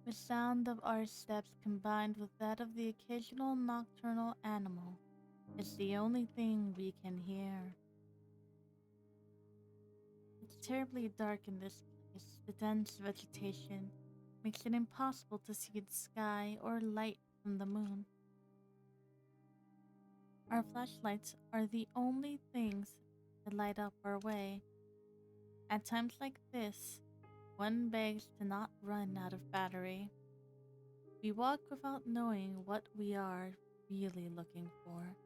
The sound of our steps combined with that of the occasional nocturnal animal is the only thing we can hear. It's terribly dark in this place. The dense vegetation makes it impossible to see the sky or light from the moon. Our flashlights are the only things that light up our way. At times like this, one begs to not run out of battery. We walk without knowing what we are really looking for,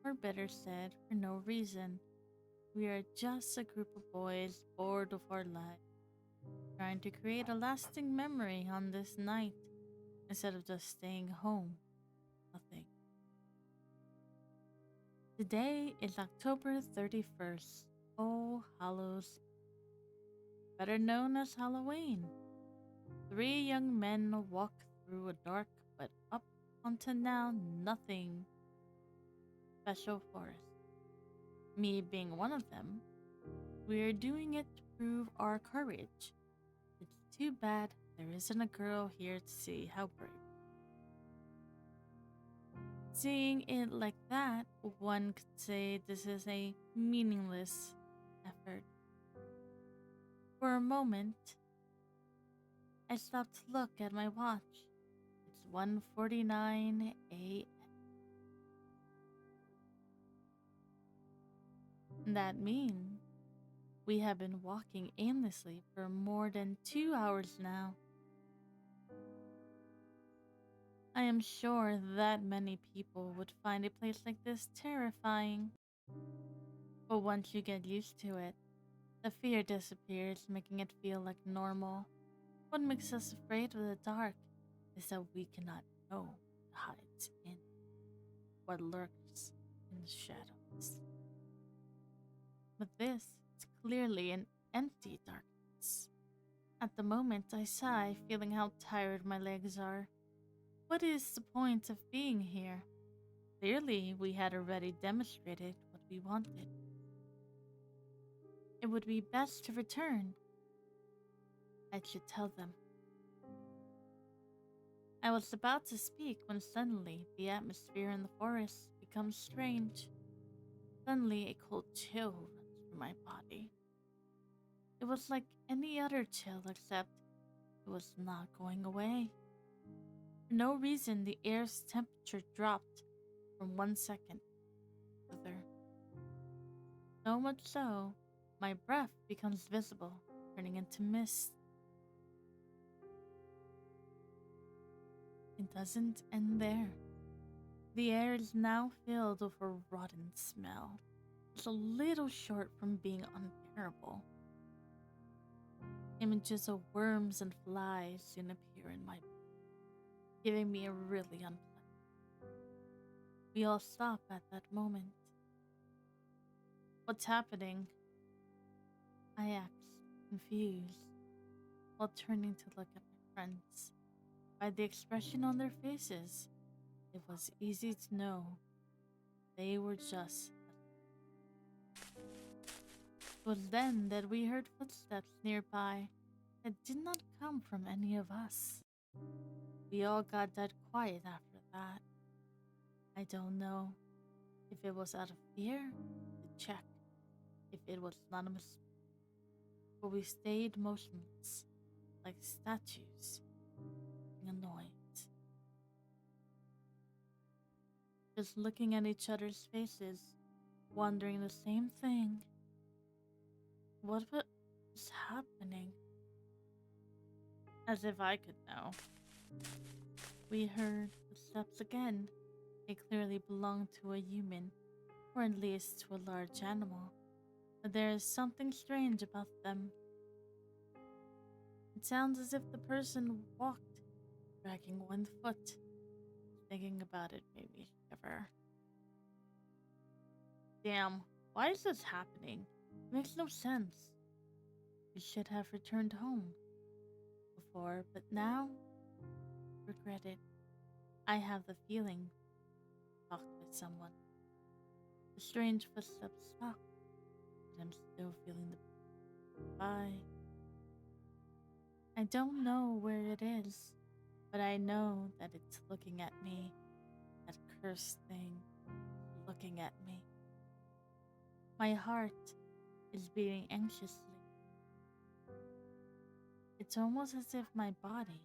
or better said, for no reason. We are just a group of boys bored of our lives, trying to create a lasting memory on this night instead of just staying home. Nothing. Today is October 31st, All Hallows, better known as Halloween. Three young men walk through a dark but up until now nothing special forest. Me being one of them, we are doing it to prove our courage. It's too bad there isn't a girl here to see how brave. Seeing it like that, one could say this is a meaningless effort. For a moment, I stopped to look at my watch. It's 1:49 a.m. That means we have been walking aimlessly for more than 2 hours now. I am sure that many people would find a place like this terrifying. But once you get used to it, the fear disappears, making it feel like normal. What makes us afraid of the dark is that we cannot know what hides in, what lurks in the shadows. But this is clearly an empty darkness. At the moment, I sigh, feeling how tired my legs are. What is the point of being here? Clearly, we had already demonstrated what we wanted. It would be best to return. I should tell them. I was about to speak when suddenly the atmosphere in the forest becomes strange. Suddenly, a cold chill runs through my body. It was like any other chill, except it was not going away. For no reason, the air's temperature dropped from 1 second to the other. So much so, my breath becomes visible, turning into mist. It doesn't end there. The air is now filled with a rotten smell. It's a little short from being unbearable. Images of worms and flies soon appear in my brain, giving me a really unpleasant. We all stop at that moment. What's happening? I ask, confused, while turning to look at my friends. By the expression on their faces, it was easy to know they were just. It was then that we heard footsteps nearby that did not come from any of us. We all got dead quiet after that. I don't know if it was out of fear to check if it was not a mistake, but we stayed motionless like statues, annoyed, just looking at each other's faces, wondering the same thing. What was happening? As if I could know. We heard footsteps again. They clearly belonged to a human, or at least to a large animal. But there is something strange about them. It sounds as if the person walked, dragging one foot. Thinking about it made me shiver. Damn, why is this happening? It makes no sense. We should have returned home before, but now, regret it. I have the feeling talked with someone. The strange footsteps stop, but I'm still feeling the bye. I don't know where it is. but I know that it's looking at me, that cursed thing looking at me. My heart is beating anxiously. It's almost as if my body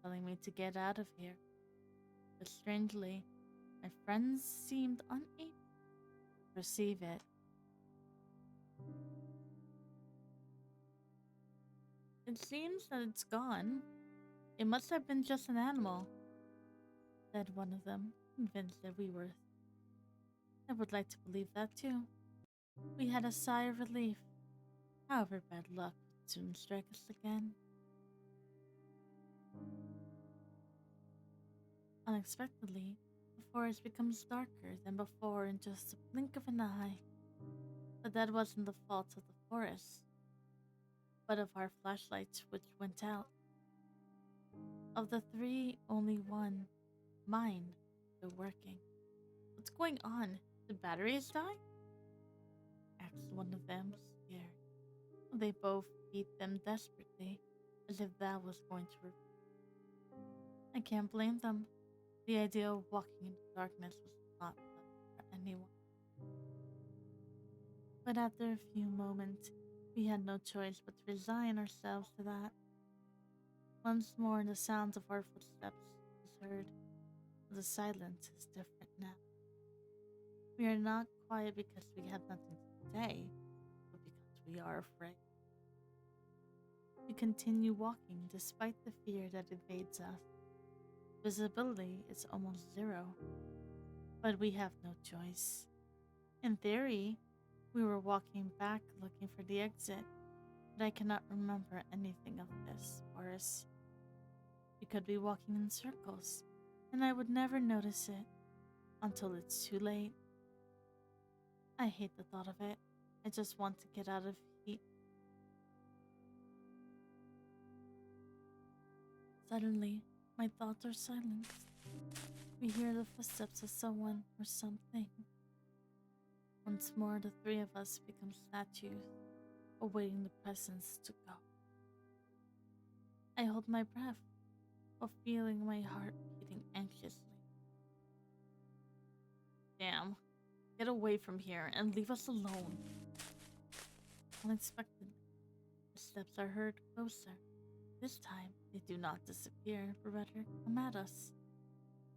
telling me to get out of here. But strangely, my friends seemed unable to perceive it. It seems that it's gone. It must have been just an animal, said one of them, convinced that we were. I would like to believe that too. We had a sigh of relief. However, bad luck would soon strike us again. Unexpectedly, the forest becomes darker than before in just a blink of an eye. But that wasn't the fault of the forest, but of our flashlights which went out. Of the three, only one, mine, still working. What's going on? The batteries die? Asked one of them, scared. They both beat them desperately, as if that was going to. I can't blame them. The idea of walking in the darkness was not pleasant for anyone. But after a few moments, we had no choice but to resign ourselves to that. Once more, the sounds of our footsteps was heard. The silence is different now. We are not quiet because we have nothing to say, but because we are afraid. We continue walking despite the fear that invades us. Visibility is almost zero, but we have no choice. In theory, we were walking back looking for the exit, but I cannot remember anything of this, Boris. We could be walking in circles, and I would never notice it until it's too late. I hate the thought of it. I just want to get out of heat. Suddenly, my thoughts are silenced. We hear the footsteps of someone or something. Once more, the three of us become statues, awaiting the presence to go. I hold my breath while feeling my heart beating anxiously. Damn, get away from here and leave us alone. Unexpectedly, the steps are heard closer. This time, they do not disappear, but rather come at us.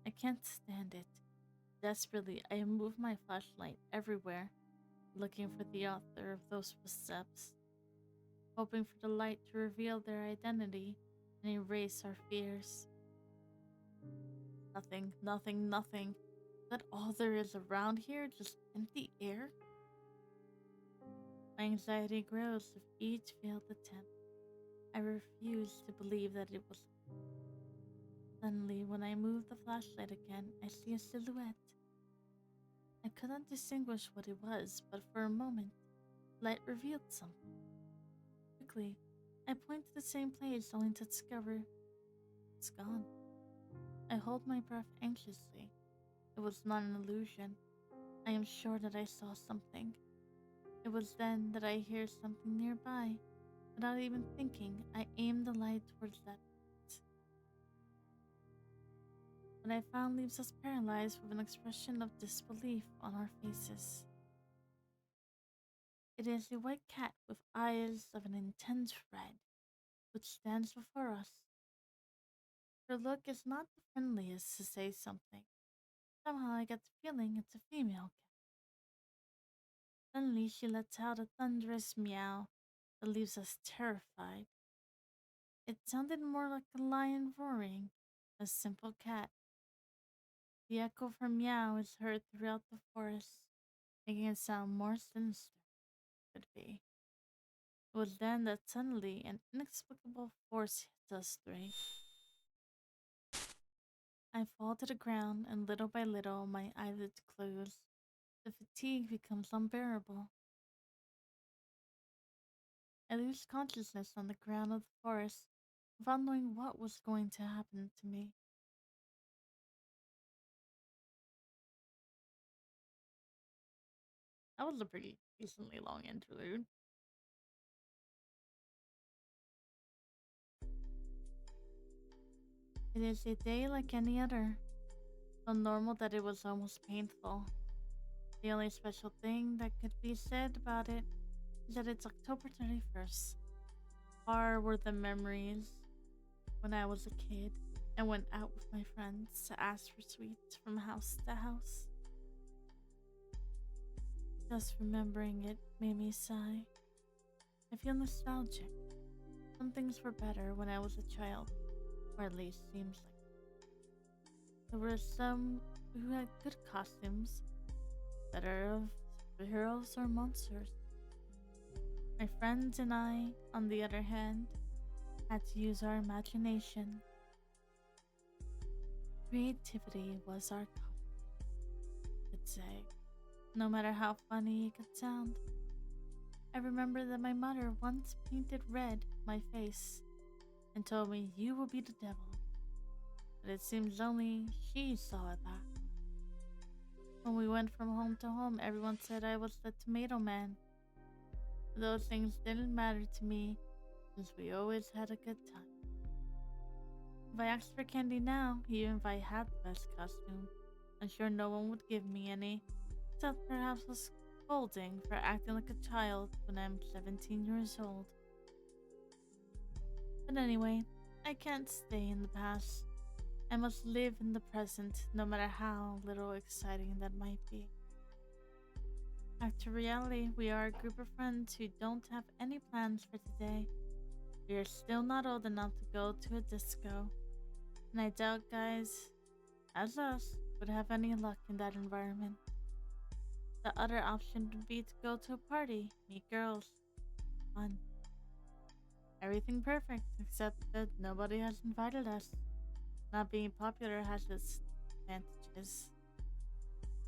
I can't stand it. Desperately, I move my flashlight everywhere, looking for the author of those footsteps, hoping for the light to reveal their identity and erase our fears. Nothing, nothing, nothing. Is that all there is around here? Just empty air? My anxiety grows with each failed attempt. I refuse to believe that it was. Suddenly, when I move the flashlight again, I see a silhouette. I couldn't distinguish what it was, but for a moment, light revealed something. Quickly, I point to the same place only to discover it's gone. I hold my breath anxiously. It was not an illusion. I am sure that I saw something. It was then that I hear something nearby. Without even thinking, I aim the light towards that point. What I found leaves us paralyzed with an expression of disbelief on our faces. It is a white cat with eyes of an intense red, which stands before us. Her look is not the friendliest to say something. Somehow I get the feeling it's a female cat. Suddenly she lets out a thunderous meow that leaves us terrified. It sounded more like a lion roaring, a simple cat. The echo of her meow is heard throughout the forest, making it sound more sinister than it could be. It was then that suddenly an inexplicable force hits us three. I fall to the ground, and little by little my eyelids close. The fatigue becomes unbearable. I lose consciousness on the ground of the forest without knowing what was going to happen to me. That was a pretty decently long interlude. It is a day like any other, so normal that it was almost painful. The only special thing that could be said about it is that it's October 31st. Far were the memories when I was a kid and went out with my friends to ask for sweets from house to house. Just remembering it made me sigh. I feel nostalgic. Some things were better when I was a child, or at least seems like. There were some who had good costumes, better of superheroes or monsters. My friends and I, on the other hand, had to use our imagination. Creativity was our could say, no matter how funny it could sound. I remember that my mother once painted red my face and told me you will be the devil. But it seems only she saw that. When we went from home to home, everyone said I was the tomato man. Those things didn't matter to me since we always had a good time. If I asked for candy now, even if I had the best costume, I'm sure no one would give me any, except perhaps a scolding for acting like a child when I'm 17 years old. But anyway, I can't stay in the past. I must live in the present, no matter how little exciting that might be. Back to reality, we are a group of friends who don't have any plans for today. We are still not old enough to go to a disco, and I doubt guys, as us, would have any luck in that environment. The other option would be to go to a party, meet girls. Fun. Everything perfect, except that nobody has invited us. Not being popular has its advantages.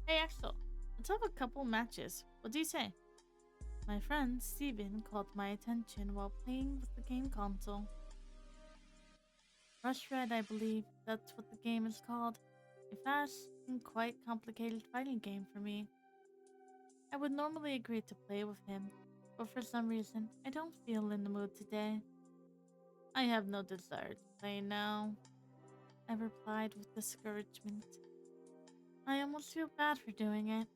Hey Axel, let's have a couple matches. What do you say? My friend Steven called my attention while playing with the game console. Rush Red, I believe that's what the game is called. A fast and quite complicated fighting game for me. I would normally agree to play with him, but for some reason, I don't feel in the mood today. I have no desire to play now, I replied with discouragement. I almost feel bad for doing it.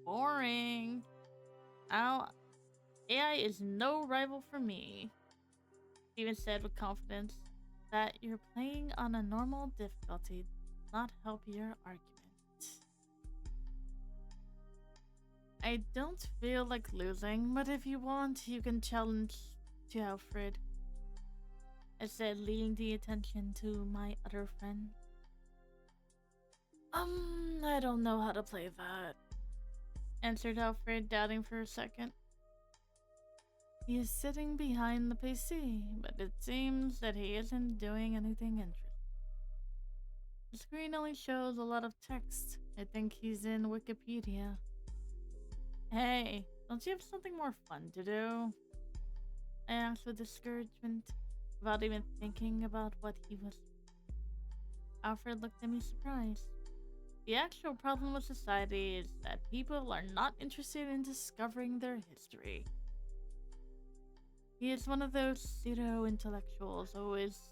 Boring. Ow, AI is no rival for me. Steven said with confidence that you're playing on a normal difficulty does not help your argument. I don't feel like losing, but if you want, you can challenge to Alfred, I said, leading the attention to my other friend. I don't know how to play that, answered Alfred, doubting for a second. He is sitting behind the PC, but it seems that he isn't doing anything interesting. The screen only shows a lot of text. I think he's in Wikipedia. Hey, don't you have something more fun to do? I asked with discouragement, without even thinking about what he was. Alfred looked at me surprised. The actual problem with society is that people are not interested in discovering their history. He is one of those pseudo-intellectuals always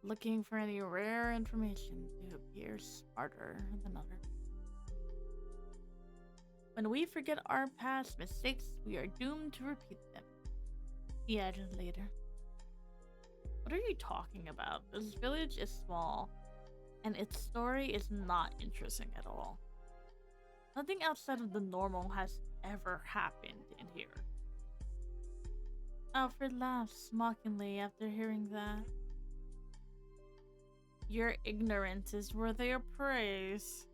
looking for any rare information to appear smarter than others. When we forget our past mistakes, we are doomed to repeat them, he added later. What are you talking about? This village is small, and its story is not interesting at all. Nothing outside of the normal has ever happened in here. Alfred laughs mockingly after hearing that. Your ignorance is worthy of praise.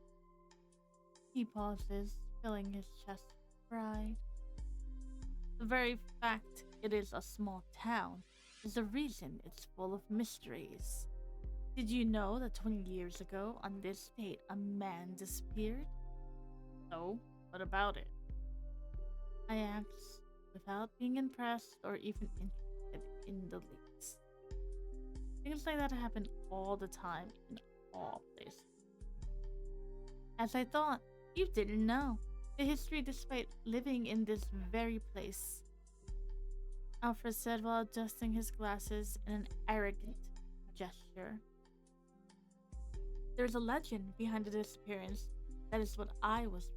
He pauses, filling his chest with pride. The very fact it is a small town is the reason it's full of mysteries. Did you know that 20 years ago on this date a man disappeared? No, what about it? I asked, without being impressed or even interested in the least. Things like that happen all the time in all places. As I thought, you didn't know the history despite living in this very place, Alfred said while adjusting his glasses in an arrogant gesture. There's a legend behind the disappearance. That is what I was.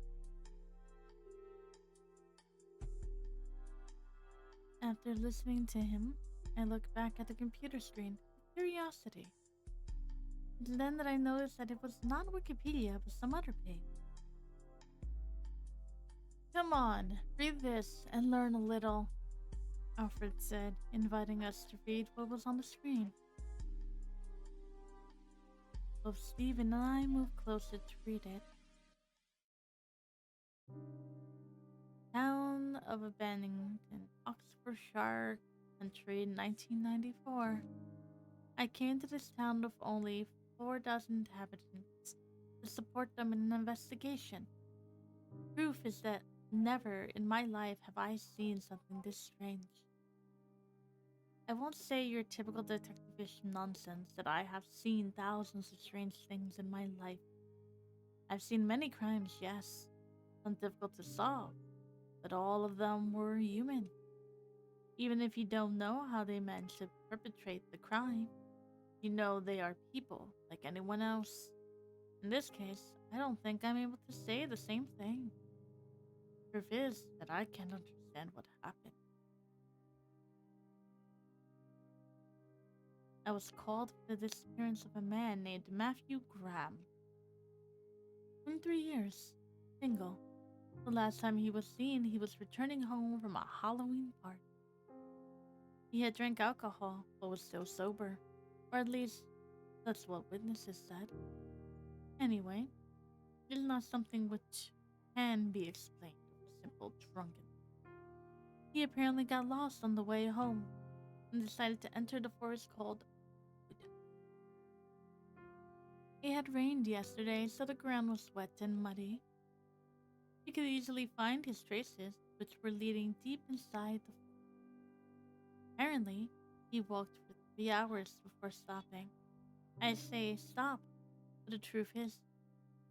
After listening to him, I looked back at the computer screen with curiosity. It's then that I noticed that it was not Wikipedia, but some other page. Come on, read this and learn a little, Alfred said, inviting us to read what was on the screen. Both Stephen and I moved closer to read it. Town of Bennington, Oxfordshire country, 1994. I came to this town with only 4,000 inhabitants to support them in an investigation. Proof is that never in my life have I seen something this strange. I won't say your typical detective-ish nonsense that I have seen thousands of strange things in my life. I've seen many crimes, yes, some difficult to solve, but all of them were human. Even if you don't know how they managed to perpetrate the crime, you know they are people like anyone else. In this case, I don't think I'm able to say the same thing. Proof is that I can't understand what happened. I was called for the disappearance of a man named Matthew Graham. 23 years, single. The last time he was seen, he was returning home from a Halloween party. He had drank alcohol, but was still sober. Or at least, that's what witnesses said. Anyway, it is not something which can be explained with simple drunken. He apparently got lost on the way home and decided to enter the forest called Wood. It had rained yesterday, so the ground was wet and muddy. You could easily find his traces, which were leading deep inside the forest. Apparently, he walked for 3 hours before stopping. I say stop, but the truth is,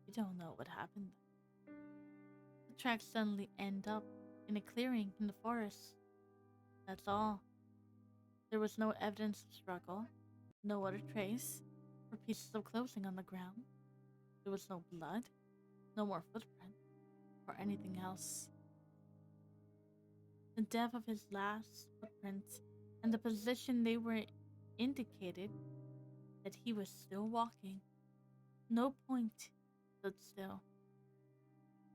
we don't know what happened. The tracks suddenly end up in a clearing in the forest. That's all. There was no evidence of struggle, no other trace, or pieces of clothing on the ground. There was no blood, no more footprint, or anything else. The depth of his last footprints and the position they were indicated that he was still walking. No point stood still.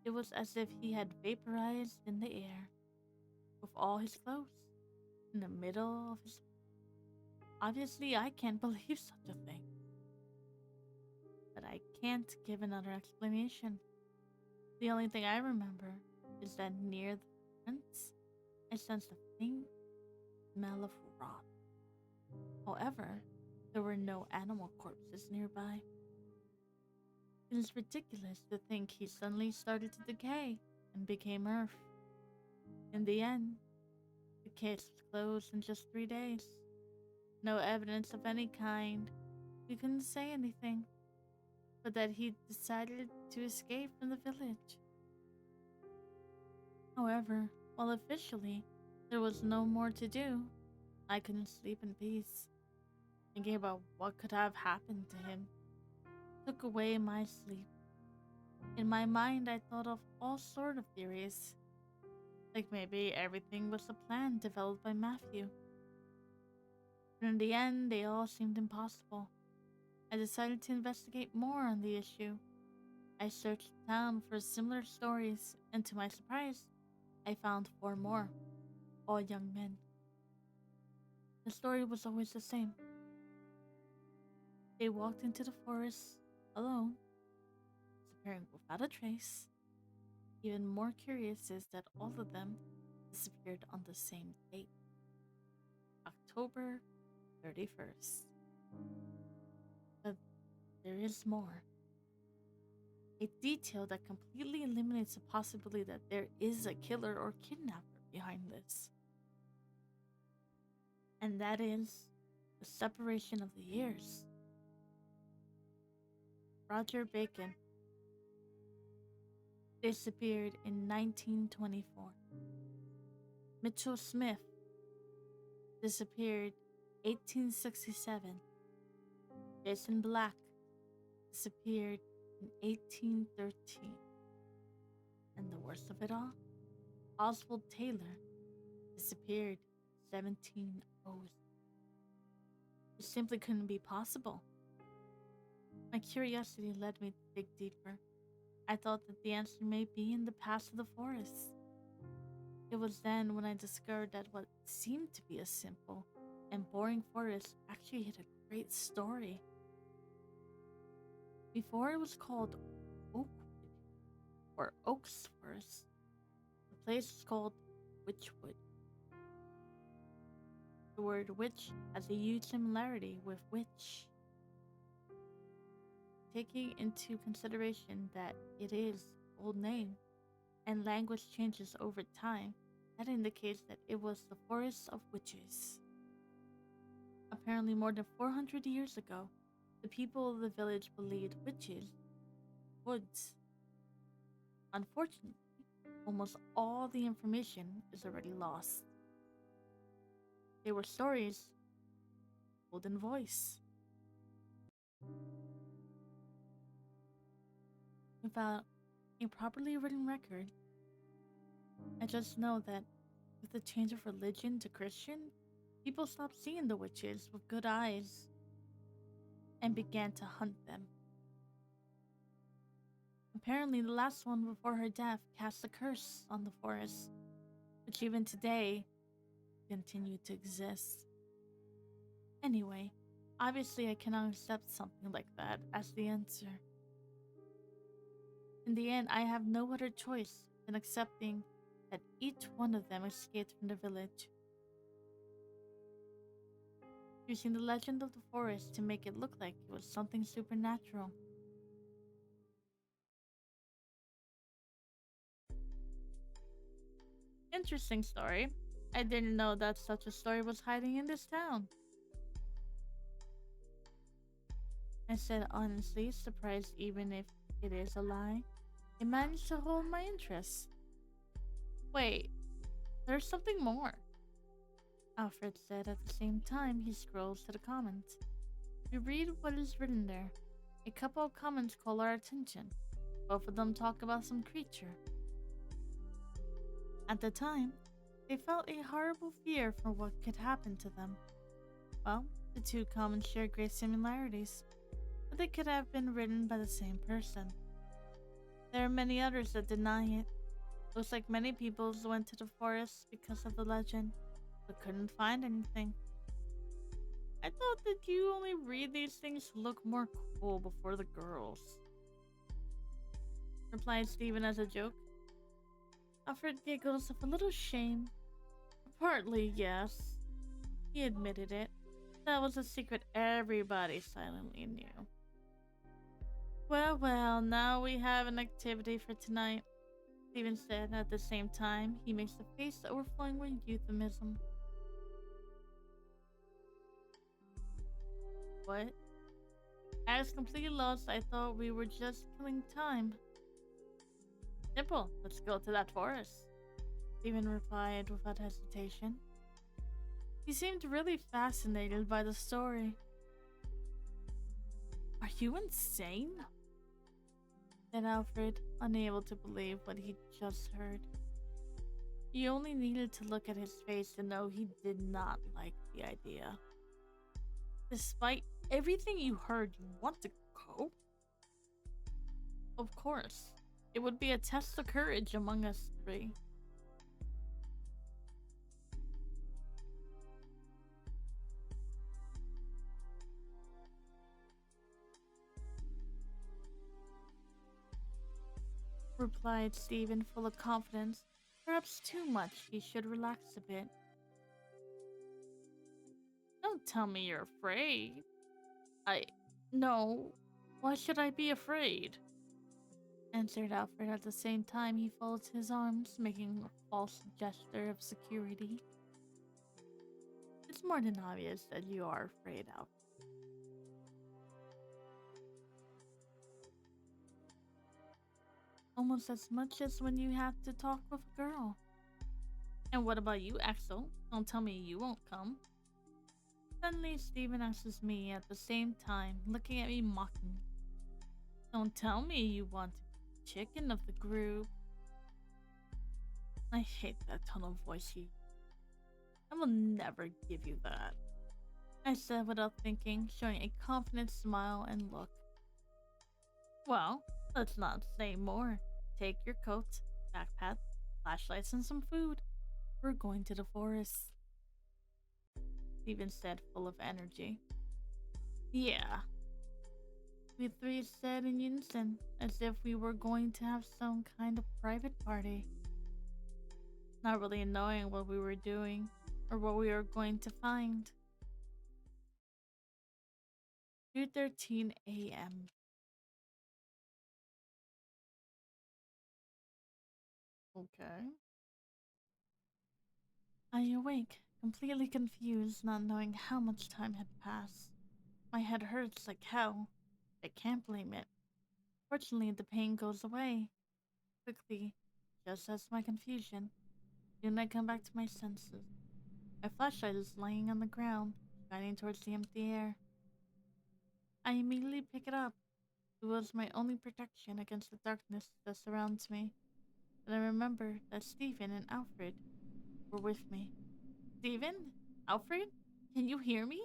It was as if he had vaporized in the air, with all his clothes in the middle of his. Obviously, I can't believe such a thing. But I can't give another explanation. The only thing I remember is that near the footprints, I sensed a faint smell of rot. However, there were no animal corpses nearby. It is ridiculous to think he suddenly started to decay and became earth. In the end, the case was closed in just 3 days. No evidence of any kind. We couldn't say anything, but that he decided to escape from the village. However, while officially there was no more to do, I couldn't sleep in peace. Thinking about what could have happened to him took away my sleep. In my mind, I thought of all sort of theories, like maybe everything was a plan developed by Matthew. But in the end, they all seemed impossible. I decided to investigate more on the issue. I searched the town for similar stories, and to my surprise, I found 4 more, all young men. The story was always the same. They walked into the forest alone, disappearing without a trace. Even more curious is that all of them disappeared on the same date, October 31st. But there is more. A detail that completely eliminates the possibility that there is a killer or kidnapper behind this. And that is the separation of the years. Roger Bacon disappeared in 1924. Mitchell Smith disappeared 1867. Jason Black disappeared in 1813. And the worst of it all, Oswald Taylor disappeared 1700. It simply couldn't be possible. My curiosity led me to dig deeper. I thought that the answer may be in the past of the forest. It was then when I discovered that what seemed to be a simple and boring forest actually had a great story. Before it was called Oakwood or Oaks Forest, the place was called Witchwood. The word witch has a huge similarity with witch. Taking into consideration that it is an old name and language changes over time, that indicates that it was the forest of witches. Apparently, more than 400 years ago, the people of the village believed witches woods. Unfortunately, almost all the information is already lost. They were stories told in voice. Without a properly written record, I just know that with the change of religion to Christian, people stopped seeing the witches with good eyes and began to hunt them. Apparently, the last one before her death cast a curse on the forest, which even today continue to exist. Anyway, obviously I cannot accept something like that as the answer. In the end, I have no other choice than accepting that each one of them escaped from the village, using the legend of the forest to make it look like it was something supernatural. Interesting story. I didn't know that such a story was hiding in this town. I said honestly, surprised even if it is a lie. It managed to hold my interest. Wait, there's something more, Alfred said at the same time he scrolls to the comments. We read what is written there. A couple of comments call our attention. Both of them talk about some creature. At the time, they felt a horrible fear for what could happen to them. Well, the two comments share great similarities, but they could have been written by the same person. There are many others that deny it. Looks like many people went to the forest because of the legend, but couldn't find anything. I thought that you only read these things to look more cool before the girls, replied Stephen as a joke. Alfred giggles with a little shame. Partly, yes. He admitted it. That was a secret everybody silently knew. Well, well, now we have an activity for tonight, Stephen said. At the same time, he makes a face overflowing with euphemism. What? I was completely lost. I thought we were just killing time. Simple. Let's go to that forest, Stephen replied without hesitation. He seemed really fascinated by the story. Are you insane? Said Alfred, unable to believe what he just heard. You only needed to look at his face to know he did not like the idea. Despite everything you heard, you want to go? Of course. It would be a test of courage among us three. Replied Stephen, full of confidence. Perhaps too much. He should relax a bit. Don't tell me you're afraid. No. Why should I be afraid? Answered Alfred at the same time he folds his arms, making a false gesture of security. It's more than obvious that you are afraid, Alfred. Almost as much as when you have to talk with a girl. And what about you, Axel? Don't tell me you won't come. Suddenly, Stephen asks me at the same time, looking at me mockingly. Don't tell me you want to be chicken of the group. I hate that tone of voice you. I will never give you that. I said without thinking, showing a confident smile and look. Well, let's not say more. Take your coat, backpack, flashlights, and some food. We're going to the forest. Steven said, full of energy. Yeah, we three said in unison, as if we were going to have some kind of private party. Not really knowing what we were doing or what we were going to find. 2:13 a.m. Okay. I awake, completely confused, not knowing how much time had passed. My head hurts like hell. I can't blame it. Fortunately, the pain goes away quickly, just as my confusion. Soon I come back to my senses. My flashlight is lying on the ground, shining towards the empty air. I immediately pick it up. It was my only protection against the darkness that surrounds me. And I remember that Stephen and Alfred were with me. Stephen? Alfred? Can you hear me?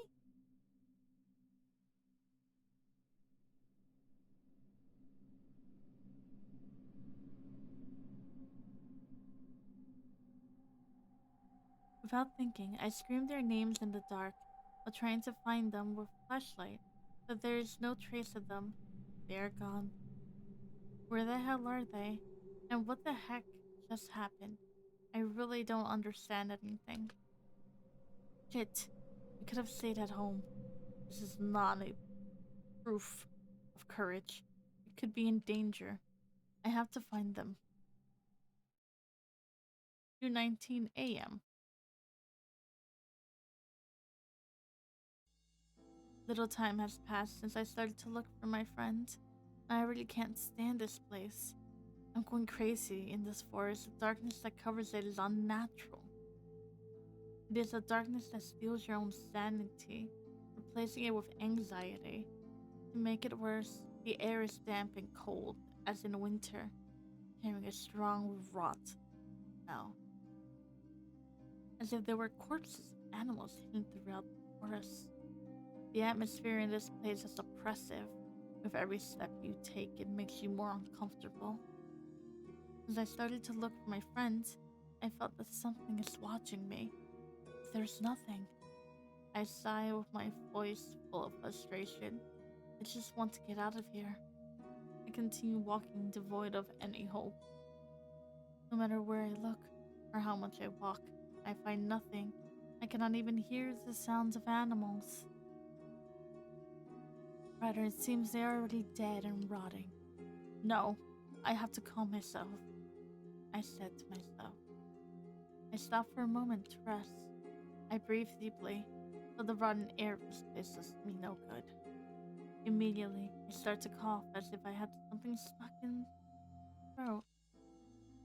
Without thinking, I screamed their names in the dark while trying to find them with flashlight, but there is no trace of them. They are gone. Where the hell are they? And what the heck just happened? I really don't understand anything. Shit, we could have stayed at home. This is not a proof of courage. We could be in danger. I have to find them. 2:19 a.m. Little time has passed since I started to look for my friends. I really can't stand this place. I'm going crazy in this forest. The darkness that covers it is unnatural. It is a darkness that steals your own sanity, replacing it with anxiety. To make it worse, the air is damp and cold, as in winter, carrying a strong rot smell, as if there were corpses of animals hidden throughout the forest. The atmosphere in this place is oppressive. With every step you take, it makes you more uncomfortable. As I started to look for my friends, I felt that something is watching me. There's nothing. I sigh with my voice full of frustration. I just want to get out of here. I continue walking devoid of any hope. No matter where I look or how much I walk, I find nothing. I cannot even hear the sounds of animals. Rather, it seems they are already dead and rotting. No, I have to calm myself, I said to myself. I stopped for a moment to rest. I breathed deeply, but the rotten air of this place does me no good. Immediately, I start to cough as if I had something stuck in my throat.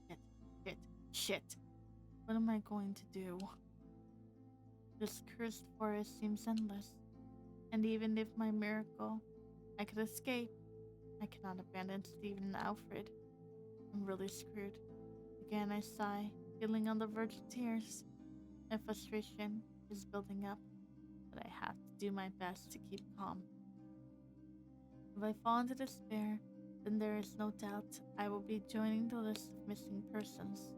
Shit, shit, shit. What am I going to do? This cursed forest seems endless, and even if my miracle, I could escape, I cannot abandon Stephen and Alfred. I'm really screwed. Again, I sigh, feeling on the verge of tears. My frustration is building up, but I have to do my best to keep calm. If I fall into despair, then there is no doubt I will be joining the list of missing persons.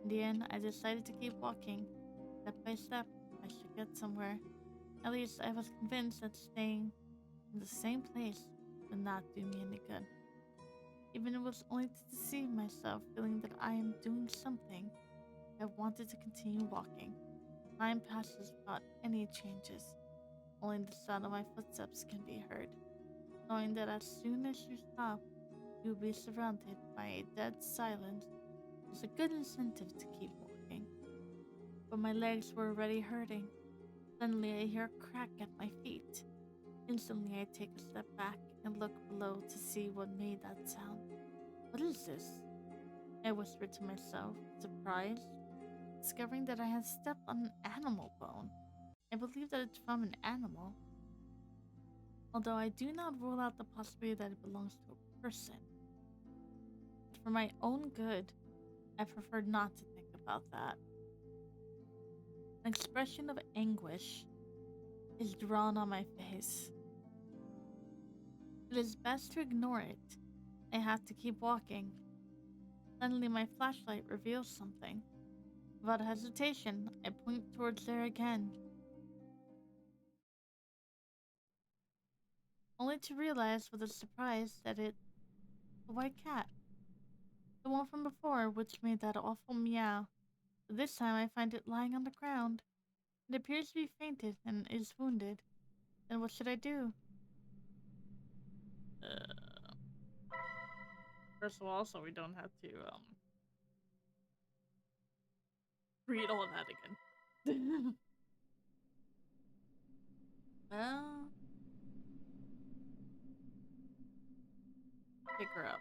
In the end, I decided to keep walking. Step by step, I should get somewhere. At least I was convinced that staying in the same place would not do me any good. Even if it was only to deceive myself, feeling that I am doing something, I wanted to continue walking. Time passes without any changes. Only the sound of my footsteps can be heard, knowing that as soon as you stop, you will be surrounded by a dead silence is a good incentive to keep walking. But my legs were already hurting. Suddenly, I hear a crack at my feet. Instantly, I take a step back and look below to see what made that sound. What is this? I whispered to myself, surprised, discovering that I had stepped on an animal bone. I believe that it's from an animal. Although I do not rule out the possibility that it belongs to a person. But for my own good, I prefer not to think about that. An expression of anguish is drawn on my face. It is best to ignore it. I have to keep walking. Suddenly, my flashlight reveals something. Without hesitation, I point towards there again, only to realize with a surprise that it's a white cat. The one from before, which made that awful meow. But this time I find it lying on the ground. It appears to be fainted and is wounded. Then what should I do? Uh, First of all, so we don't have to read all that again. Well, pick her up.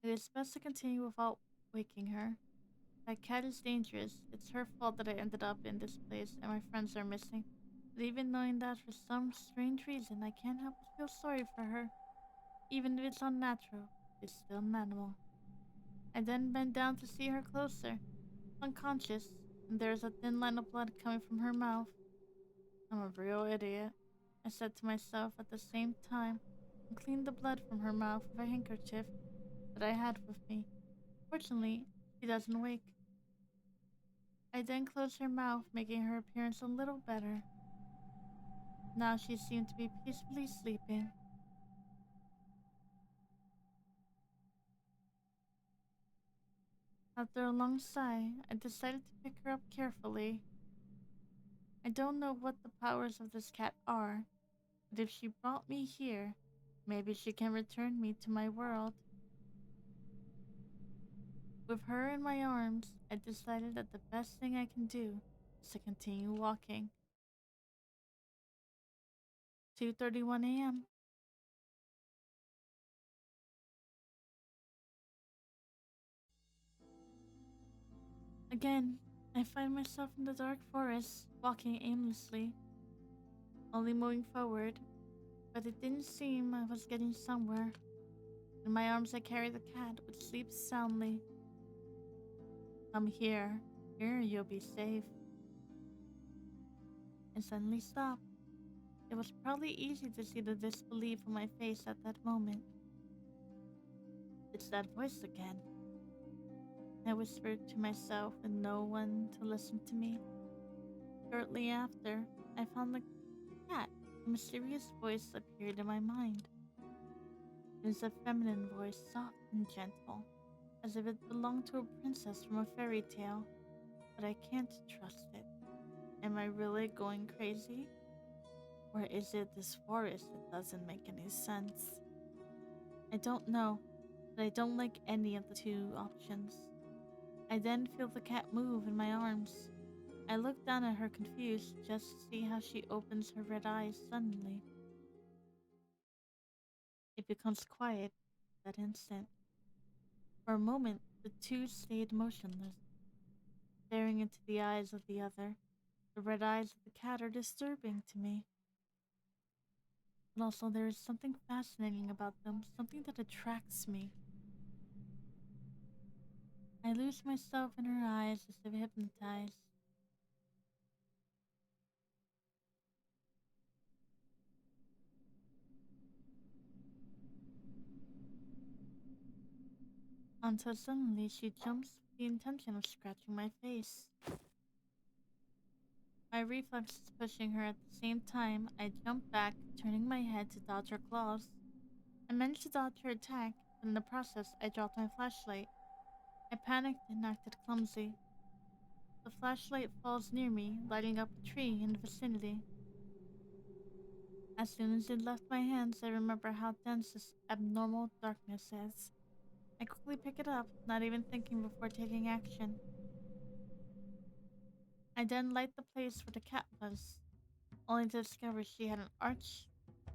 It is best to continue without waking her. That cat is dangerous. It's her fault that I ended up in this place and my friends are missing. But even knowing that for some strange reason, I can't help but feel sorry for her. Even if it's unnatural, it's still an animal. I then bend down to see her closer, unconscious, and there is a thin line of blood coming from her mouth. I'm a real idiot, I said to myself at the same time, and cleaned the blood from her mouth with a handkerchief that I had with me. Fortunately, she doesn't wake. I then closed her mouth, making her appearance a little better. Now she seemed to be peacefully sleeping. After a long sigh, I decided to pick her up carefully. I don't know what the powers of this cat are, but if she brought me here, maybe she can return me to my world. With her in my arms, I decided that the best thing I can do is to continue walking. 2:31 a.m. Again, I find myself in the dark forest, walking aimlessly, only moving forward, but it didn't seem I was getting somewhere. In my arms I carried the cat, which sleeps soundly. Come here. Here you'll be safe. And suddenly stopped. It was probably easy to see the disbelief on my face at that moment. It's that voice again. I whispered to myself with no one to listen to me. Shortly after, I found the cat. A mysterious voice appeared in my mind. It was a feminine voice, soft and gentle, as if it belonged to a princess from a fairy tale. But I can't trust it. Am I really going crazy? Or is it this forest that doesn't make any sense? I don't know, but I don't like any of the two options. I then feel the cat move in my arms. I look down at her confused just to see how she opens her red eyes suddenly. It becomes quiet that instant. For a moment, the two stayed motionless, staring into the eyes of the other. The red eyes of the cat are disturbing to me. And also, there is something fascinating about them, something that attracts me. I lose myself in her eyes as if hypnotized. Until suddenly she jumps with the intention of scratching my face. My reflex is pushing her at the same time. I jump back, turning my head to dodge her claws. I manage to dodge her attack, but in the process, I dropped my flashlight. I panicked and acted clumsy. The flashlight falls near me, lighting up a tree in the vicinity. As soon as it left my hands, I remember how dense this abnormal darkness is. I quickly pick it up, not even thinking before taking action. I then light the place where the cat was, only to discover she had an arched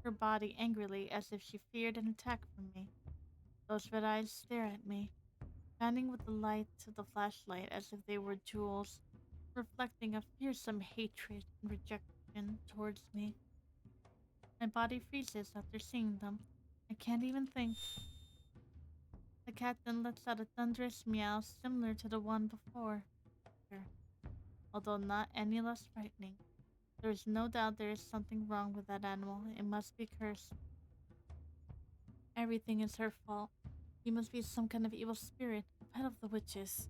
her body angrily as if she feared an attack from me. Those red eyes stare at me, shining with the light of the flashlight as if they were jewels, reflecting a fearsome hatred and rejection towards me. My body freezes after seeing them. I can't even think. The cat then lets out a thunderous meow similar to the one before her, although not any less frightening. There is no doubt there is something wrong with that animal. It must be cursed. Everything is her fault. He must be some kind of evil spirit, a pet of the witches.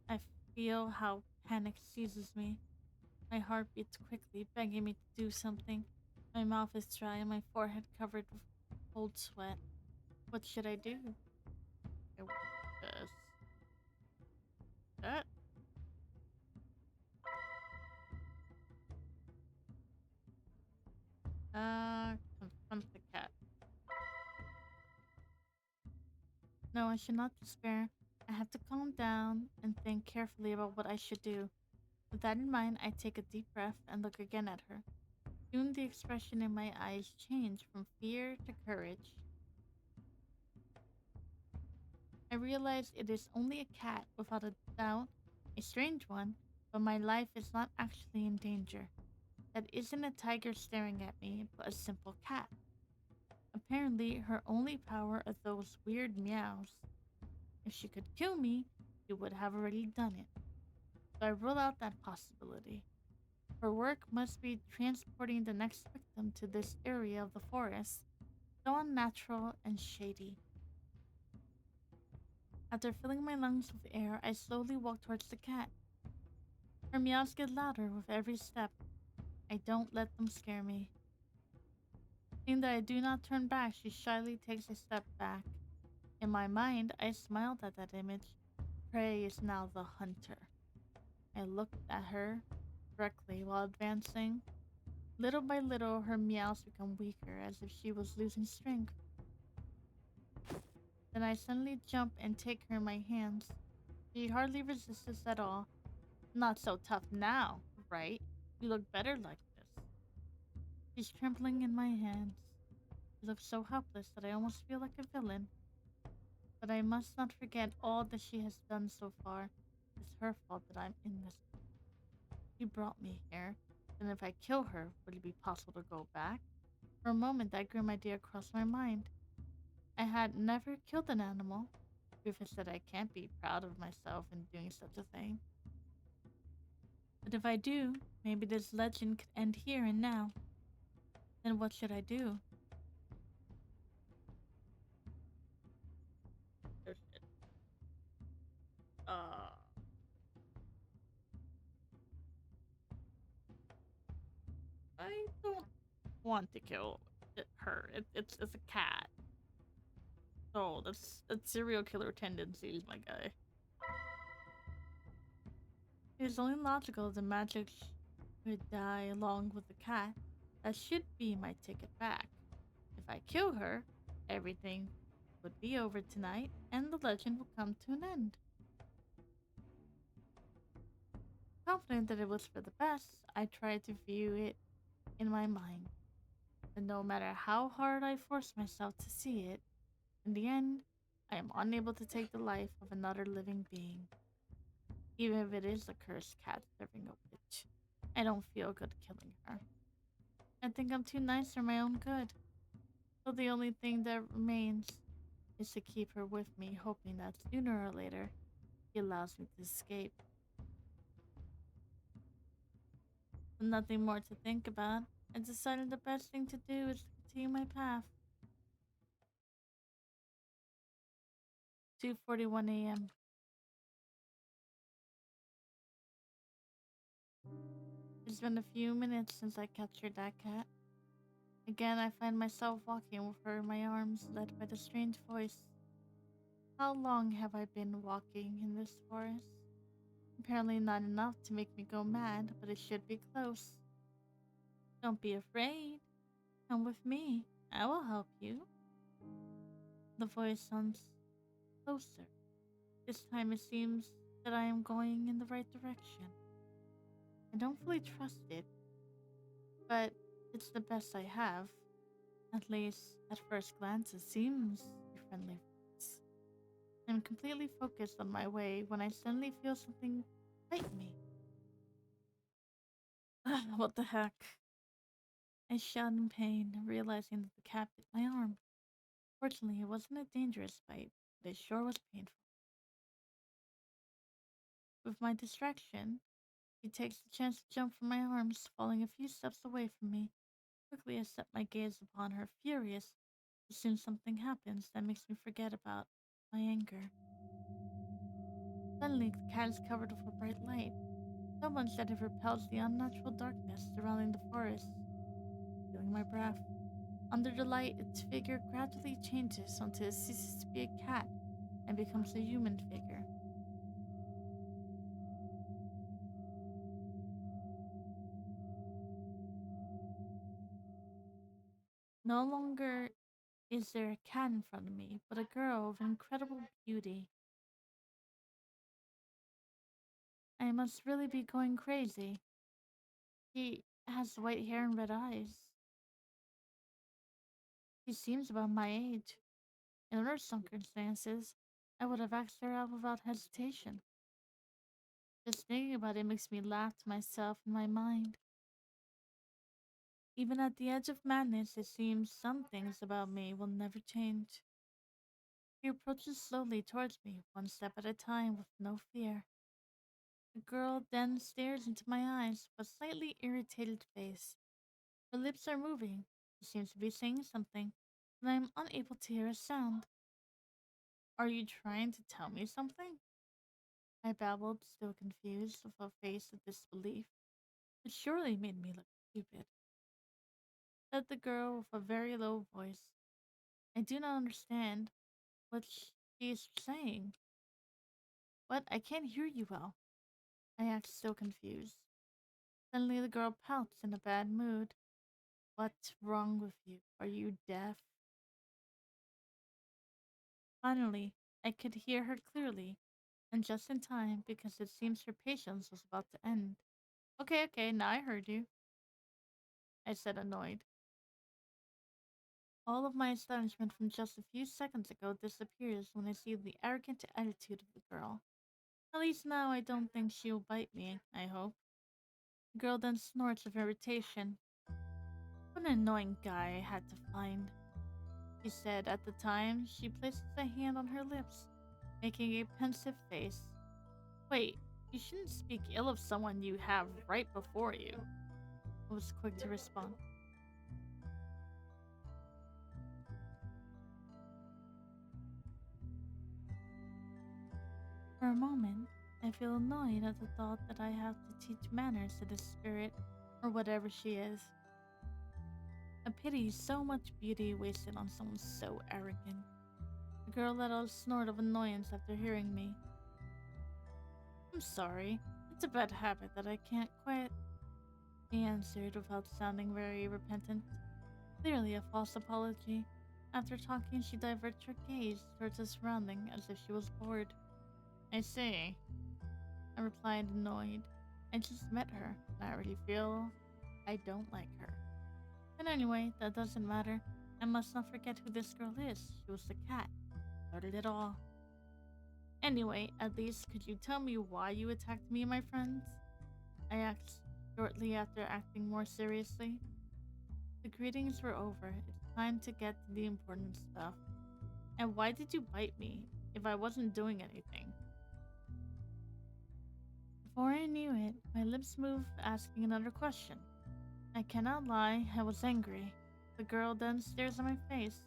I feel how panic seizes me. My heart beats quickly, begging me to do something. My mouth is dry and my forehead covered with cold sweat. What should I do? Yes. That? Confront the cat. No, I should not despair. I have to calm down and think carefully about what I should do. With that in mind, I take a deep breath and look again at her. Soon the expression in my eyes changed from fear to courage. I realize it is only a cat, without a doubt, a strange one, but my life is not actually in danger. That isn't a tiger staring at me, but a simple cat. Apparently, her only power are those weird meows. If she could kill me, she would have already done it. So I rule out that possibility. Her work must be transporting the next victim to this area of the forest, so unnatural and shady. After filling my lungs with air, I slowly walk towards the cat. Her meows get louder with every step. I don't let them scare me. Seeing that I do not turn back, she shyly takes a step back. In my mind, I smiled at that image. Prey is now the hunter. I looked at her directly while advancing. Little by little, her meows become weaker as if she was losing strength. Then I suddenly jump and take her in my hands. She hardly resists at all. Not so tough now, right? You look better like this. She's trembling in my hands. She looks so helpless that I almost feel like a villain. But I must not forget all that she has done so far. It's her fault that I'm in this. She brought me here. And if I kill her, would it be possible to go back? For a moment, that grim idea crossed my mind. I had never killed an animal. Griffith said I can't be proud of myself in doing such a thing. But if I do, maybe this legend could end here and now. Then what should I do? Oh shit. Uh, I don't want to kill her. It's a cat. Oh, that's serial killer tendencies, my guy. It's only logical the magic would die along with the cat. That should be my ticket back. If I kill her, everything would be over tonight and the legend would come to an end. Confident that it was for the best, I tried to view it in my mind. And no matter how hard I force myself to see it, in the end, I am unable to take the life of another living being. Even if it is a cursed cat serving a witch, I don't feel good killing her. I think I'm too nice for my own good. So the only thing that remains is to keep her with me, hoping that sooner or later he allows me to escape. With nothing more to think about, I decided the best thing to do is to continue my path. 2:41 a.m. It's been a few minutes since I captured that cat. Again, I find myself walking with her in my arms, led by the strange voice. How long have I been walking in this forest? Apparently not enough to make me go mad, but it should be close. Don't be afraid. Come with me. I will help you. The voice sounds closer. This time it seems that I am going in the right direction. I don't fully trust it, but it's the best I have. At least, at first glance, it seems a friendly voice. I'm completely focused on my way when I suddenly feel something bite me. What the heck? I shouted in pain, realizing that the cat bit my arm. Fortunately, it wasn't a dangerous bite, but it sure was painful. With my distraction, he takes the chance to jump from my arms, falling a few steps away from me. Quickly, I set my gaze upon her, furious. As soon as something happens that makes me forget about my anger. Suddenly, the cat is covered with a bright light, so much that it repels the unnatural darkness surrounding the forest, feeling my breath. Under the light, its figure gradually changes until it ceases to be a cat and becomes a human figure. No longer is there a cat in front of me, but a girl of incredible beauty. I must really be going crazy. She has white hair and red eyes. She seems about my age. In other circumstances, I would have asked her out without hesitation. Just thinking about it makes me laugh to myself in my mind. Even at the edge of madness, it seems some things about me will never change. She approaches slowly towards me, one step at a time, with no fear. The girl then stares into my eyes with a slightly irritated face. Her lips are moving. She seems to be saying something, but I am unable to hear a sound. Are you trying to tell me something? I babbled, still confused, with a face of disbelief. It surely made me look stupid, said the girl with a very low voice. I do not understand what she is saying. What? I can't hear you well. I asked, still confused. Suddenly the girl pouts in a bad mood. What's wrong with you? Are you deaf? Finally, I could hear her clearly, and just in time because it seems her patience was about to end. Okay, okay, now I heard you, I said, annoyed. All of my astonishment from just a few seconds ago disappears when I see the arrogant attitude of the girl. At least now I don't think she'll bite me, I hope. The girl then snorts with irritation. What an annoying guy I had to find, she said. At the time, she places a hand on her lips, making a pensive face. Wait, you shouldn't speak ill of someone you have right before you, I was quick to respond. For a moment, I feel annoyed at the thought that I have to teach manners to this spirit, or whatever she is. A pity so much beauty wasted on someone so arrogant. The girl let out a snort of annoyance after hearing me. I'm sorry, it's a bad habit that I can't quit, she answered without sounding very repentant. Clearly a false apology. After talking, she diverts her gaze towards the surrounding as if she was bored. I see, I replied, annoyed. I just met her, and I already feel I don't like her. But anyway, that doesn't matter. I must not forget who this girl is. She was the cat. Started it all. Anyway, at least could you tell me why you attacked me and my friends? I asked shortly after, acting more seriously. The greetings were over. It's time to get to the important stuff. And why did you bite me if I wasn't doing anything? Before I knew it, my lips moved, asking another question. I cannot lie, I was angry. The girl then stares at my face.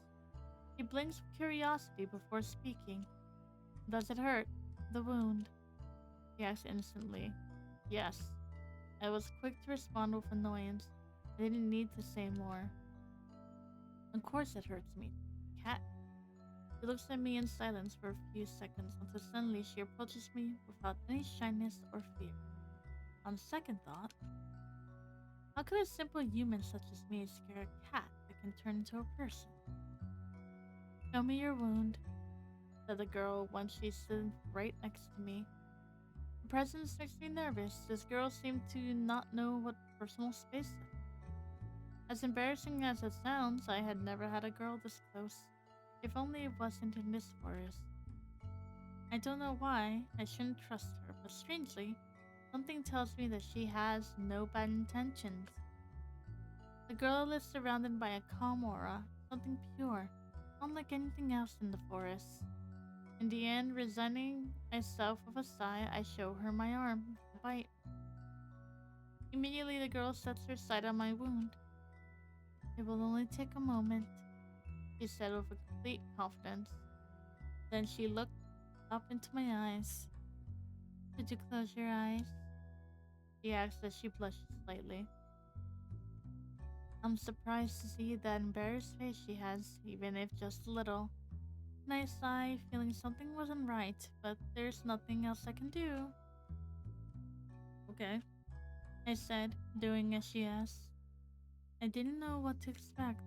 She blinks with curiosity before speaking. Does it hurt? The wound? She asks instantly. Yes. I was quick to respond with annoyance. I didn't need to say more. Of course it hurts me. Cat. She looks at me in silence for a few seconds until suddenly she approaches me without any shyness or fear. On second thought, how could a simple human such as me scare a cat that can turn into a person? Show me your wound, said the girl once she stood right next to me. Her presence makes me nervous. This girl seemed to not know what personal space is. As embarrassing as it sounds, I had never had a girl this close. If only it wasn't in this forest. I don't know why, I shouldn't trust her, but strangely, something tells me that she has no bad intentions. The girl is surrounded by a calm aura, something pure, unlike anything else in the forest. In the end, resigning myself with a sigh, I show her my arm. Bite. Immediately, the girl sets her sight on my wound. It will only take a moment, she said with a complete confidence. Then she looked up into my eyes. Could you close your eyes? She asked as she blushed slightly. I'm surprised to see that embarrassed face she has, even if just a little. And I sigh, feeling something wasn't right, but there's nothing else I can do. Okay, I said, doing as she asked. I didn't know what to expect.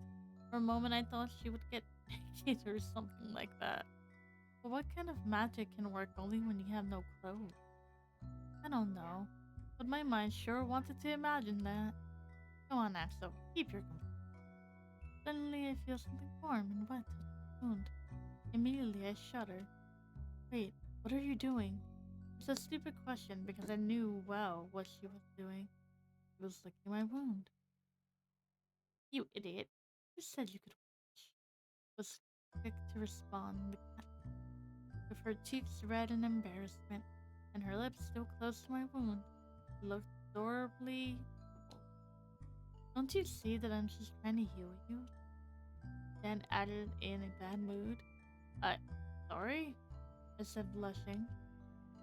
For a moment, I thought she would get naked or something like that. But what kind of magic can work only when you have no clothes? I don't know, but my mind sure wanted to imagine that. Go on, Axel, keep your composure. Suddenly, I feel something warm and wet touch my wound. Immediately, I shudder. Wait, what are you doing? It's a stupid question because I knew well what she was doing. She was licking my wound. You idiot. Who said you could watch? Was quick to respond, with her cheeks red in embarrassment and her lips still close to my wound. She looked adorably troubled. Don't you see that I'm just trying to heal you? Then added in a bad mood. I, sorry? I said, blushing.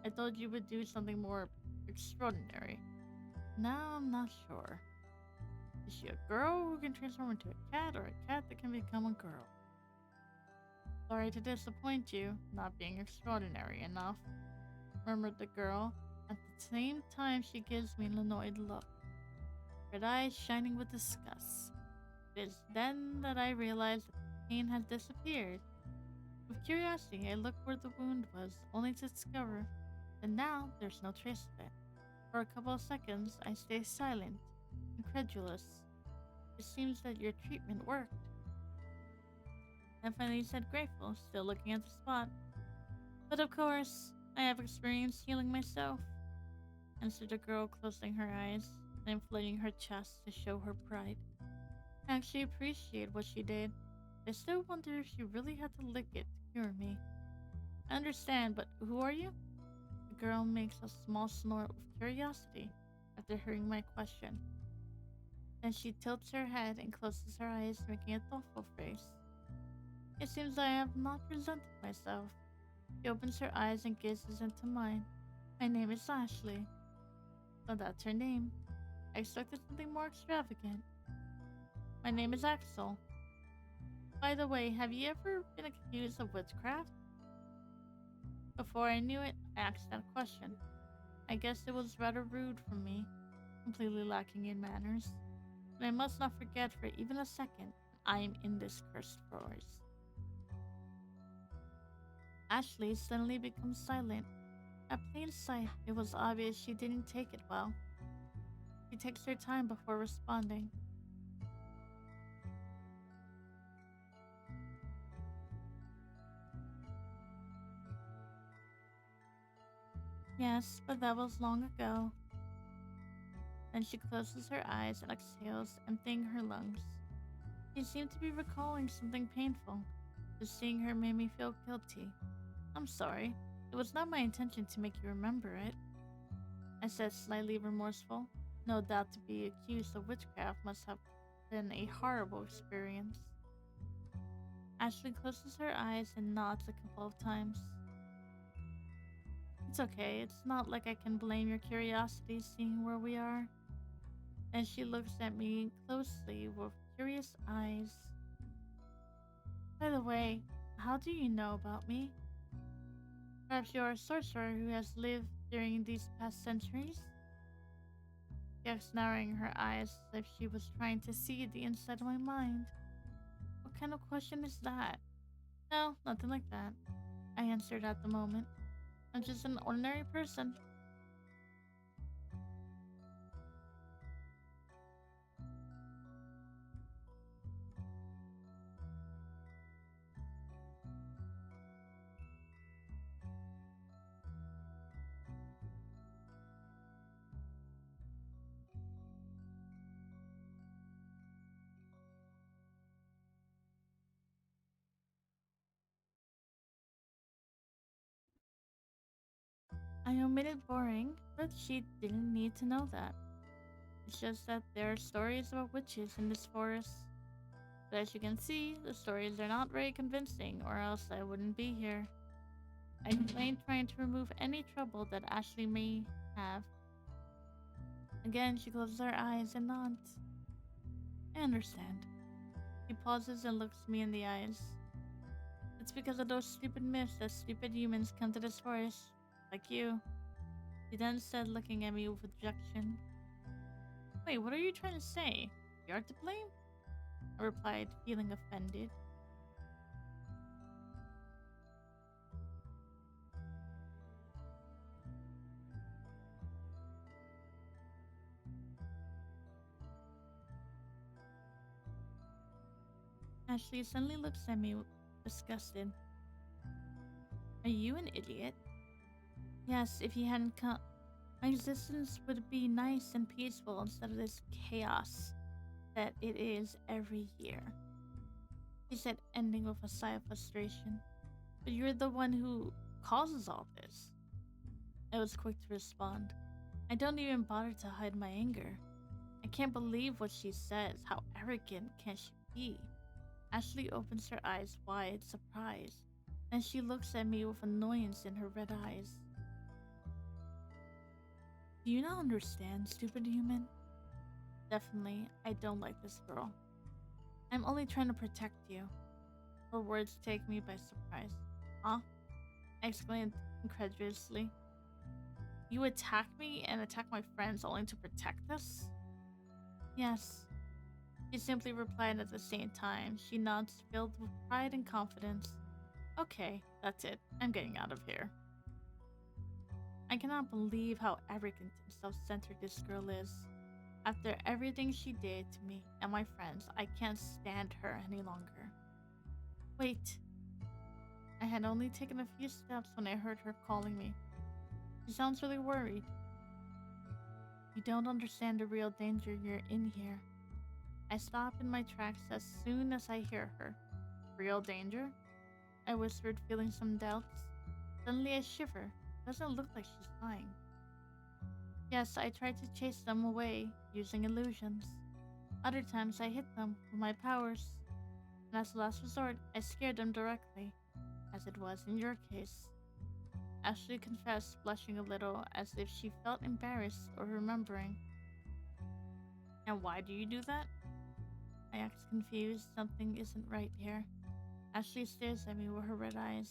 I thought you would do something more extraordinary. Now I'm not sure. Is she a girl who can transform into a cat or a cat that can become a girl? Sorry to disappoint you, not being extraordinary enough, murmured the girl. At the same time, she gives me an annoyed look, red eyes shining with disgust. It is then that I realize that the pain has disappeared. With curiosity, I look where the wound was, only to discover that now there's no trace of it. For a couple of seconds, I stay silent, incredulous. It seems that your treatment worked. I finally said grateful, still looking at the spot. But of course, I have experience healing myself, answered the girl, closing her eyes and inflating her chest to show her pride. I actually appreciate what she did. I still wonder if she really had to lick it to cure me. I understand, but who are you? The girl makes a small snort with curiosity after hearing my question. Then she tilts her head and closes her eyes, making a thoughtful face. It seems I have not presented myself. She opens her eyes and gazes into mine. My name is Ashley. So that's her name. I expected something more extravagant. My name is Axel. By the way, have you ever been accused of witchcraft? Before I knew it, I asked that question. I guess it was rather rude from me, completely lacking in manners. But I must not forget for even a second I am in this cursed forest. Ashley suddenly becomes silent. At plain sight, it was obvious she didn't take it well. She takes her time before responding. Yes, but that was long ago. Then she closes her eyes and exhales, emptying her lungs. She seemed to be recalling something painful. Just seeing her made me feel guilty. I'm sorry. It was not my intention to make you remember it, I said, slightly remorseful. No doubt to be accused of witchcraft must have been a horrible experience. Ashley closes her eyes and nods a couple of times. It's okay, it's not like I can blame your curiosity seeing where we are. And she looks at me closely with curious eyes. By the way, how do you know about me? Perhaps you're a sorcerer who has lived during these past centuries? She asked, narrowing her eyes as if she was trying to see the inside of my mind. What kind of question is that? No, nothing like that, I answered at the moment. I'm just an ordinary person. I omitted boring, but she didn't need to know that. It's just that there are stories about witches in this forest. But as you can see, the stories are not very convincing, or else I wouldn't be here. I explained, trying to remove any trouble that Ashley may have. Again, she closes her eyes and nods. I understand. He pauses and looks me in the eyes. It's because of those stupid myths that stupid humans come to this forest, like you. He then said, looking at me with rejection. Wait, what are you trying to say? You're to blame? I replied, feeling offended. Ashley suddenly looks at me, disgusted. Are you an idiot? Yes, if he hadn't come, my existence would be nice and peaceful instead of this chaos that it is every year. He said, ending with a sigh of frustration. But you're the one who causes all this. I was quick to respond. I don't even bother to hide my anger. I can't believe what she says. How arrogant can she be? Ashley opens her eyes wide, surprised. Then she looks at me with annoyance in her red eyes. Do you not understand, stupid human? Definitely, I don't like this girl. I'm only trying to protect you. Her words take me by surprise. Huh? I exclaimed incredulously. You attack me and attack my friends only to protect us? Yes. She simply replied at the same time. She nods, filled with pride and confidence. Okay, that's it. I'm getting out of here. I cannot believe how arrogant and self-centered this girl is. After everything she did to me and my friends, I can't stand her any longer. Wait. I had only taken a few steps when I heard her calling me. She sounds really worried. You don't understand the real danger you're in here. I stop in my tracks as soon as I hear her. Real danger? I whispered, feeling some doubts. Suddenly I shiver. Doesn't look like she's lying. Yes, I tried to chase them away using illusions. Other times I hit them with my powers. And as a last resort, I scared them directly, as it was in your case. Ashley confessed, blushing a little as if she felt embarrassed or remembering. And why do you do that? I asked, confused. Something isn't right here. Ashley stares at me with her red eyes.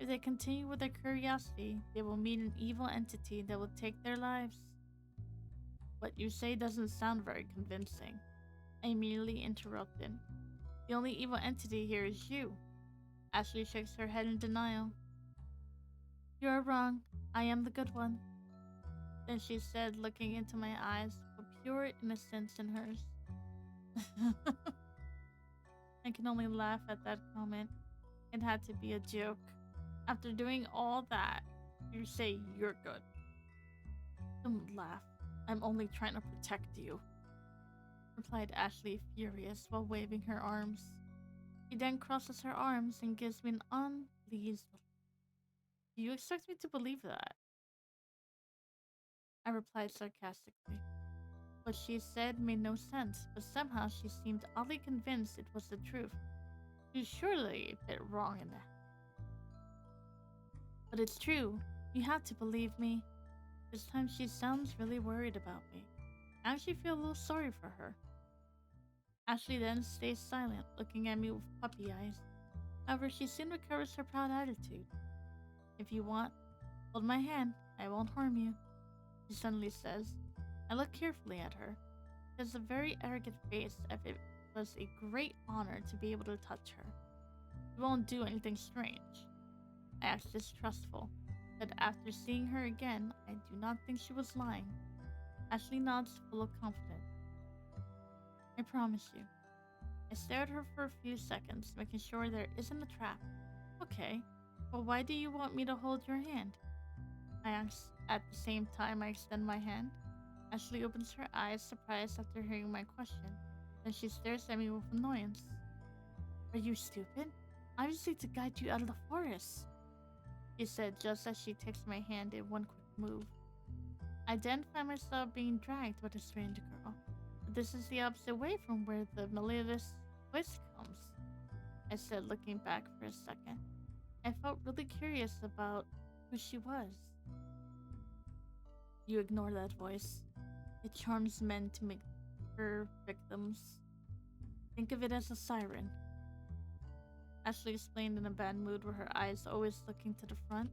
If they continue with their curiosity, they will meet an evil entity that will take their lives. What you say doesn't sound very convincing. I immediately interrupted. The only evil entity here is you. Ashley shakes her head in denial. You are wrong. I am the good one. Then she said, looking into my eyes with pure innocence in hers. I can only laugh at that comment. It had to be a joke. After doing all that, you say you're good. Don't laugh. I'm only trying to protect you, replied Ashley, furious, while waving her arms. She then crosses her arms and gives me an unpleased look. Do you expect me to believe that? I replied sarcastically. What she said made no sense, but somehow she seemed oddly convinced it was the truth. She was surely a bit wrong in that. But it's true. You have to believe me. This time she sounds really worried about me. I actually feel a little sorry for her. Ashley then stays silent, looking at me with puppy eyes. However, she soon recovers her proud attitude. If you want, hold my hand. I won't harm you, she suddenly says. I look carefully at her. She has a very arrogant face, as if it was a great honor to be able to touch her. You won't do anything strange. I act distrustful, but after seeing her again, I do not think she was lying. Ashley nods, full of confidence. I promise you. I stare at her for a few seconds, making sure there isn't a trap. Okay, but why do you want me to hold your hand? I ask at the same time I extend my hand. Ashley opens her eyes, surprised after hearing my question. Then she stares at me with annoyance. Are you stupid? Obviously to guide you out of the forest. she said just as she takes my hand in one quick move. I then find myself being dragged by the strange girl. But this is the opposite way from where the melodious voice comes, I said, looking back for a second. I felt really curious about who she was. You ignore that voice. It charms men to make her victims. Think of it as a siren. Ashley explained in a bad mood where her eyes always looking to the front.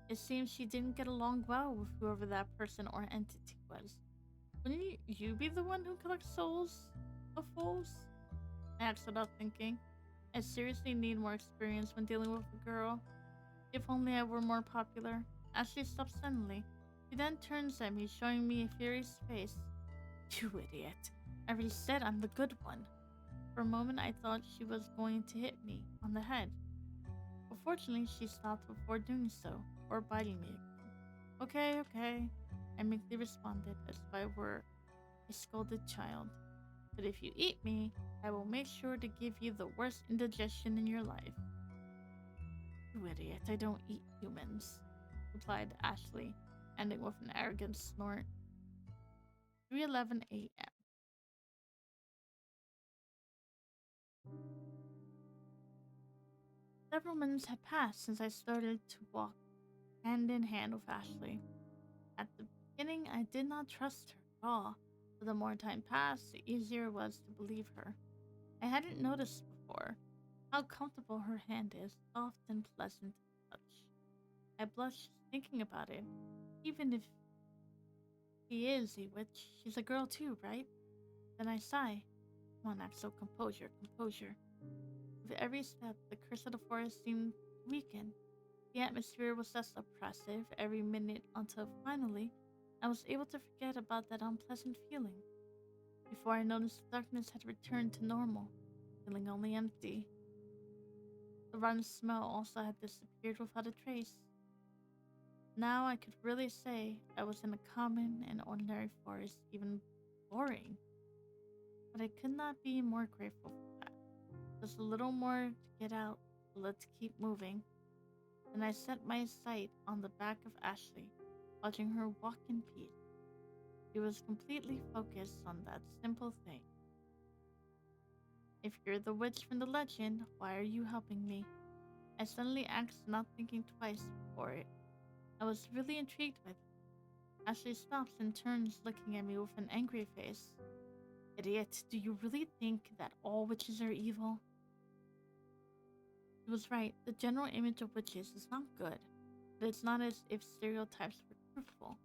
It seems she didn't get along well with whoever that person or entity was. Wouldn't you be the one who collects souls of fools? I asked without thinking. I seriously need more experience when dealing with a girl. If only I were more popular. Ashley stops suddenly. She then turns at me, showing me a furious face. You idiot. I already said I'm the good one. For a moment, I thought she was going to hit me on the head. But fortunately, she stopped before doing so, or biting me again. Okay, okay, I meekly responded as if I were a scolded child. But if you eat me, I will make sure to give you the worst indigestion in your life. You idiot, I don't eat humans, replied Ashley, ending with an arrogant snort. 3:11 a.m. Several minutes had passed since I started to walk hand in hand with Ashley. At the beginning, I did not trust her at all, but the more time passed, the easier it was to believe her. I hadn't noticed before how comfortable her hand is, soft and pleasant to touch. I blushed thinking about it. Even if she is a witch, she's a girl too, right? Then I sigh. Come on, Axel, composure, composure. With every step, the curse of the forest seemed to weaken. The atmosphere was less oppressive every minute until finally I was able to forget about that unpleasant feeling. Before I noticed, the darkness had returned to normal, feeling only empty. The rotten smell also had disappeared without a trace. Now I could really say I was in a common and ordinary forest, even boring. But I could not be more grateful for that. Just a little more to get out, so let's keep moving. And I set my sight on the back of Ashley, watching her walk in peace. She was completely focused on that simple thing. If you're the witch from the legend, why are you helping me? I suddenly asked, not thinking twice before it. I was really intrigued by that. Ashley stops and turns, looking at me with an angry face. Idiot, do you really think that all witches are evil? She was right. The general image of witches is not good, but it's not as if stereotypes were truthful.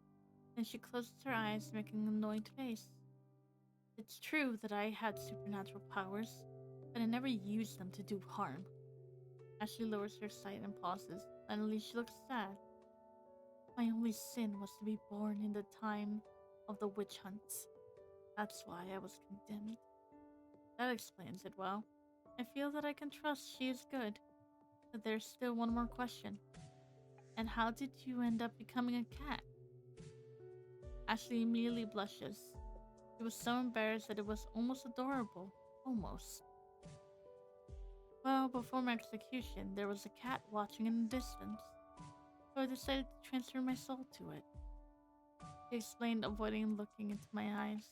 Then she closes her eyes, making an annoyed face. It's true that I had supernatural powers, but I never used them to do harm. Ashley lowers her sight and pauses. Finally, she looks sad. My only sin was to be born in the time of the witch hunts. That's why I was condemned. That explains it well. I feel that I can trust she is good. But there's still one more question. And how did you end up becoming a cat? Ashley immediately blushes. She was so embarrassed that it was almost adorable. Almost. Well, before my execution, there was a cat watching in the distance, so I decided to transfer my soul to it. She explained, avoiding looking into my eyes.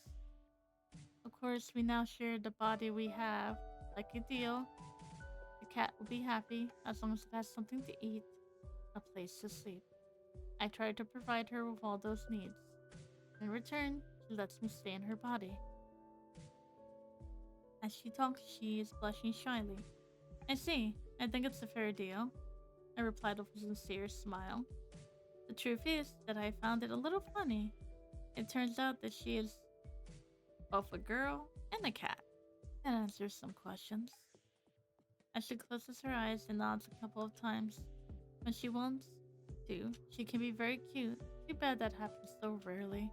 Of course, we now share the body we have, like a deal. The cat will be happy as long as it has something to eat, a place to sleep. I try to provide her with all those needs. In return, she lets me stay in her body. As she talks, she is blushing shyly. I see. I think it's a fair deal, I replied with a sincere smile. The truth is that I found it a little funny. It turns out that she is both a girl and a cat. That answers some questions. As she closes her eyes and nods a couple of times. When she wants to, she can be very cute. Too bad that happens so rarely.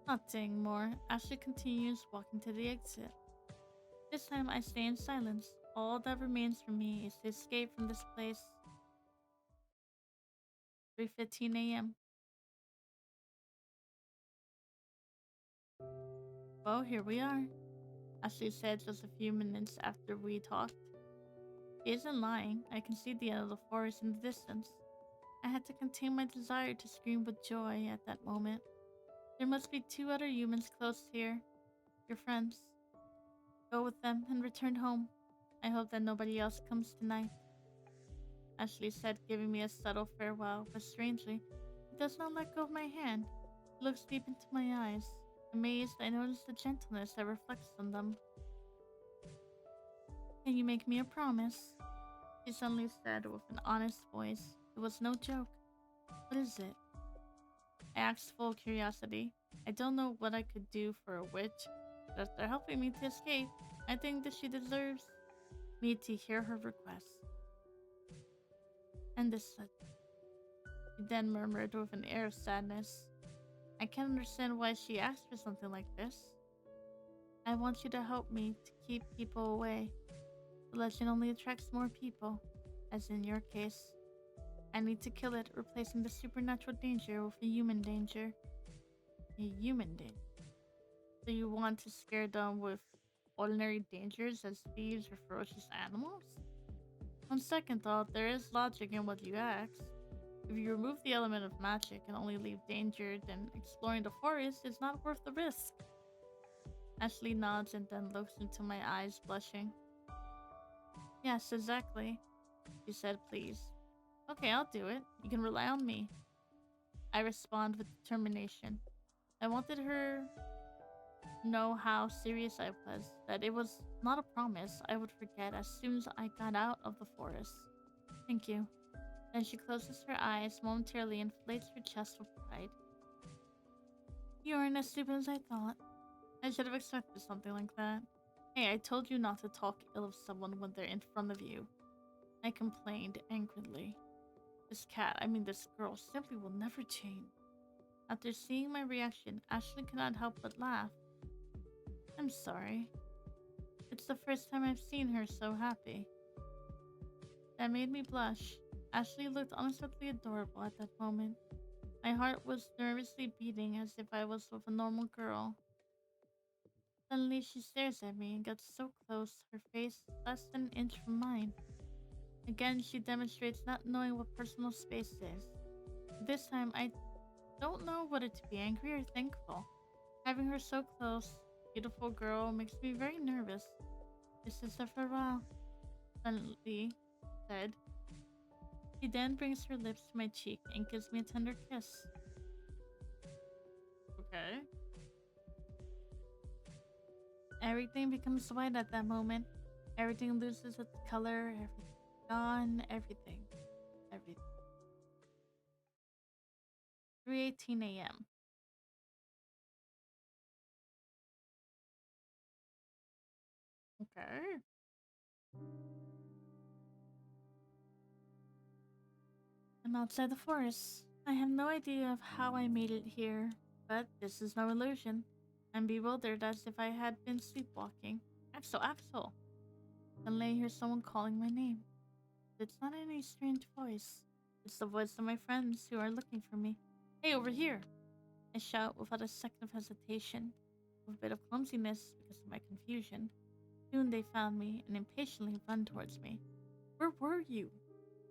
Not saying more, Ashley continues walking to the exit. This time I stay in silence. All that remains for me is to escape from this place. 3:15 a.m. Well, here we are, Ashley said just a few minutes after we talked. She isn't lying. I can see the end of the forest in the distance. I had to contain my desire to scream with joy at that moment. There must be two other humans close here. Your friends. Go with them and return home. I hope that nobody else comes tonight. Ashley said, giving me a subtle farewell, but strangely, he does not let go of my hand. He looks deep into my eyes. Amazed, I notice the gentleness that reflects on them. Can you make me a promise? She suddenly said with an honest voice. It was no joke. What is it? I asked full curiosity. I don't know what I could do for a witch, but after helping me to escape, I think that she deserves me to hear her request. And this such. She then murmured with an air of sadness. I can't understand why she asked for something like this. I want you to help me to keep people away. The legend only attracts more people, as in your case. I need to kill it, replacing the supernatural danger with a human danger. A human danger? So you want to scare them with ordinary dangers as thieves or ferocious animals? On second thought, there is logic in what you ask. If you remove the element of magic and only leave danger, then exploring the forest is not worth the risk. Ashley nods and then looks into my eyes, blushing. Yes, exactly, she said, please. Okay, I'll do it. You can rely on me. I respond with determination. I wanted her to know how serious I was, that it was not a promise I would forget as soon as I got out of the forest. Thank you. Then she closes her eyes, momentarily inflates her chest with pride. You aren't as stupid as I thought. I should have expected something like that. Hey, I told you not to talk ill of someone when they're in front of you. I complained angrily. This girl simply will never change. After seeing my reaction, Ashley could not help but laugh. I'm sorry. It's the first time I've seen her so happy. That made me blush. Ashley looked unacceptably adorable at that moment. My heart was nervously beating as if I was with a normal girl. Suddenly she stares at me and gets so close, her face less than an inch from mine. Again, she demonstrates not knowing what personal space is. This time, I don't know whether to be angry or thankful. Having her so close, beautiful girl, makes me very nervous. This is a farewell, Suddenly said. She then brings her lips to my cheek and gives me a tender kiss. Okay. Everything becomes white at that moment. Everything loses its color, everything gone, everything. Everything. 3:18 a.m. Okay. I'm outside the forest. I have no idea of how I made it here, but this is no illusion. I'm bewildered as if I had been sleepwalking. Axel, Axel! Suddenly I hear someone calling my name. It's not any strange voice. It's the voice of my friends who are looking for me. Hey, over here! I shout without a second of hesitation, with a bit of clumsiness because of my confusion. Soon they found me and impatiently run towards me. Where were you?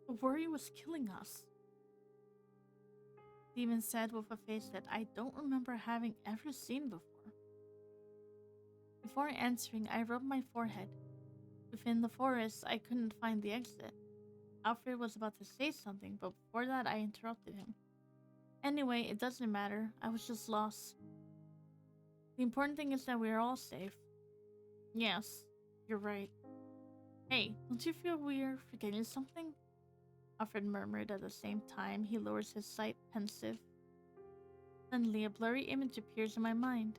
The worry was killing us. Steven said with a face that I don't remember having ever seen before. Before answering, I rubbed my forehead. Within the forest, I couldn't find the exit. Alfred was about to say something, but before that, I interrupted him. Anyway, it doesn't matter. I was just lost. The important thing is that we're all safe. Yes, you're right. Hey, don't you feel we're forgetting something? Alfred murmured at the same time he lowers his sight, pensive. Suddenly, a blurry image appears in my mind.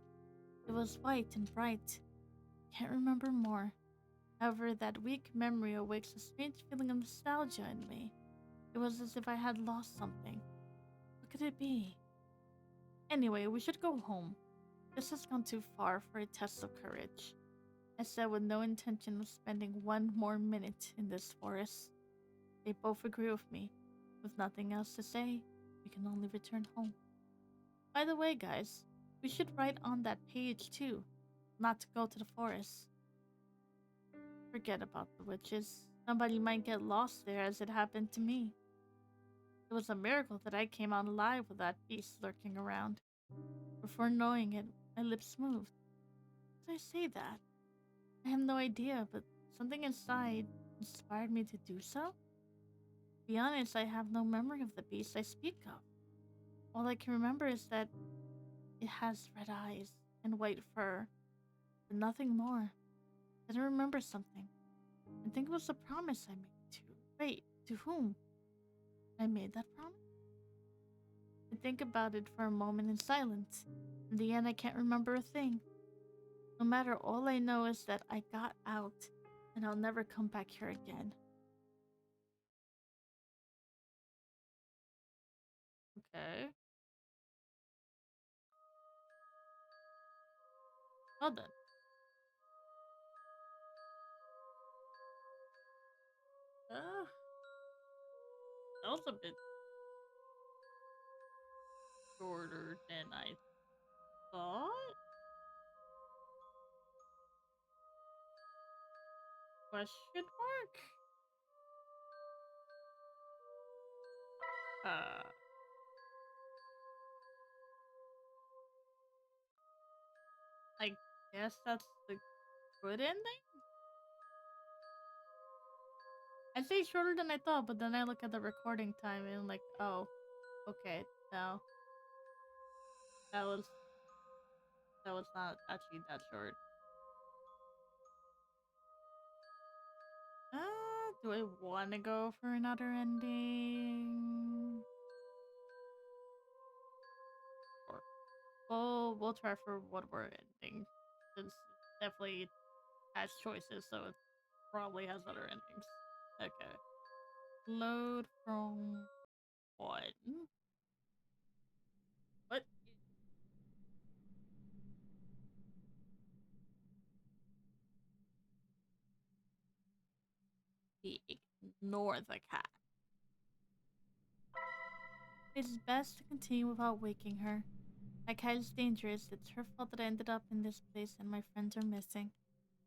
It was white and bright. Can't remember more. However, that weak memory awakes a strange feeling of nostalgia in me. It was as if I had lost something. What could it be? Anyway, we should go home. This has gone too far for a test of courage. I said with no intention of spending one more minute in this forest. They both agree with me. With nothing else to say, we can only return home. By the way, guys, we should write on that page too, not to go to the forest. Forget about the witches. Somebody might get lost there as it happened to me. It was a miracle that I came out alive with that beast lurking around. Before knowing it, my lips moved. Did I say that? I have no idea, but something inside inspired me to do so. To be honest, I have no memory of the beast I speak of. All I can remember is that it has red eyes and white fur, but nothing more. Then I remember something. I think it was a promise I made to. Wait, to whom? I made that promise? I think about it for a moment in silence. In the end, I can't remember a thing. No matter, all I know is that I got out, and I'll never come back here again. Okay. Well then. Uh, that was a bit shorter than I thought. Question mark? Uh, I guess that's the good ending? I'd say shorter than I thought, but then I look at the recording time and I'm like, oh, okay, no, that was that was not actually that short. Do I want to go for another ending? Or we'll try for one more ending, since it definitely has choices, so it probably has other endings. Okay, load from one. What? Ignore the cat. It's best to continue without waking her. That cat is dangerous. It's her fault that I ended up in this place and my friends are missing.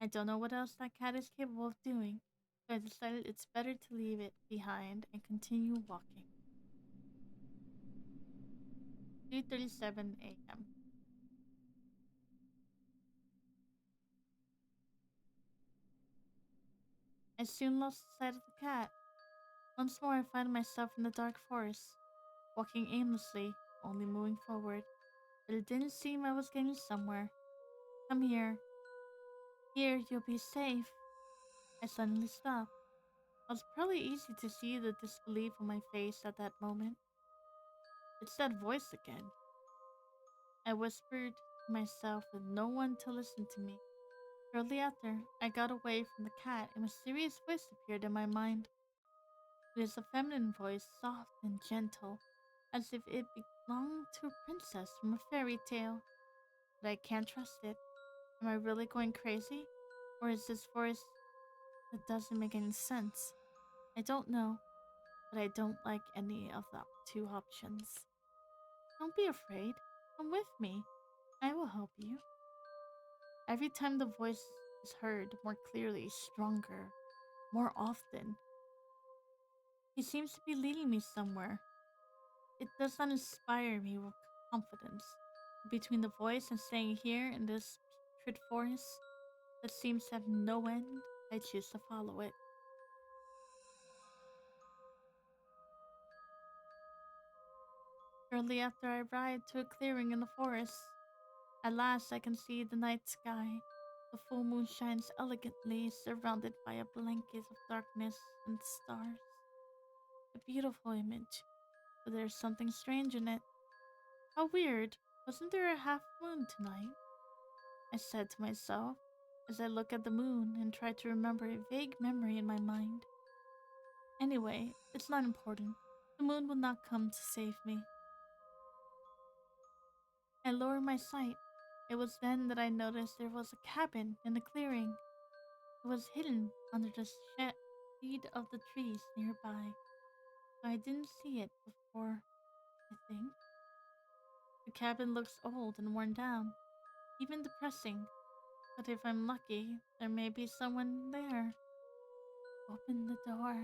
I don't know what else that cat is capable of doing, so I decided it's better to leave it behind and continue walking. 3:37 a.m. I soon lost sight of the cat. Once more I find myself in the dark forest, walking aimlessly, only moving forward. But it didn't seem I was getting somewhere. Come here. Here, you'll be safe. I suddenly stopped. It was probably easy to see the disbelief on my face at that moment. It's that voice again. I whispered to myself with no one to listen to me. Shortly after, I got away from the cat, a mysterious voice appeared in my mind. It is a feminine voice, soft and gentle, as if it belonged to a princess from a fairy tale. But I can't trust it. Am I really going crazy? Or is this voice that doesn't make any sense? I don't know, but I don't like any of the two options. Don't be afraid. Come with me. I will help you. Every time the voice is heard more clearly, stronger, more often, he seems to be leading me somewhere. It does not inspire me with confidence. Between the voice and staying here in this putrid forest that seems to have no end, I choose to follow it. Shortly after I arrived to a clearing in the forest, at last I can see the night sky. The full moon shines elegantly, surrounded by a blanket of darkness and stars. A beautiful image, but there's something strange in it. How weird! Wasn't there a half moon tonight? I said to myself as I look at the moon and try to remember a vague memory in my mind. Anyway, it's not important. The moon will not come to save me. I lowered my sight. It was then that I noticed there was a cabin in the clearing. It was hidden under the shade of the trees nearby. I didn't see it before, I think. The cabin looks old and worn down, even depressing. But if I'm lucky, there may be someone there. Open the door.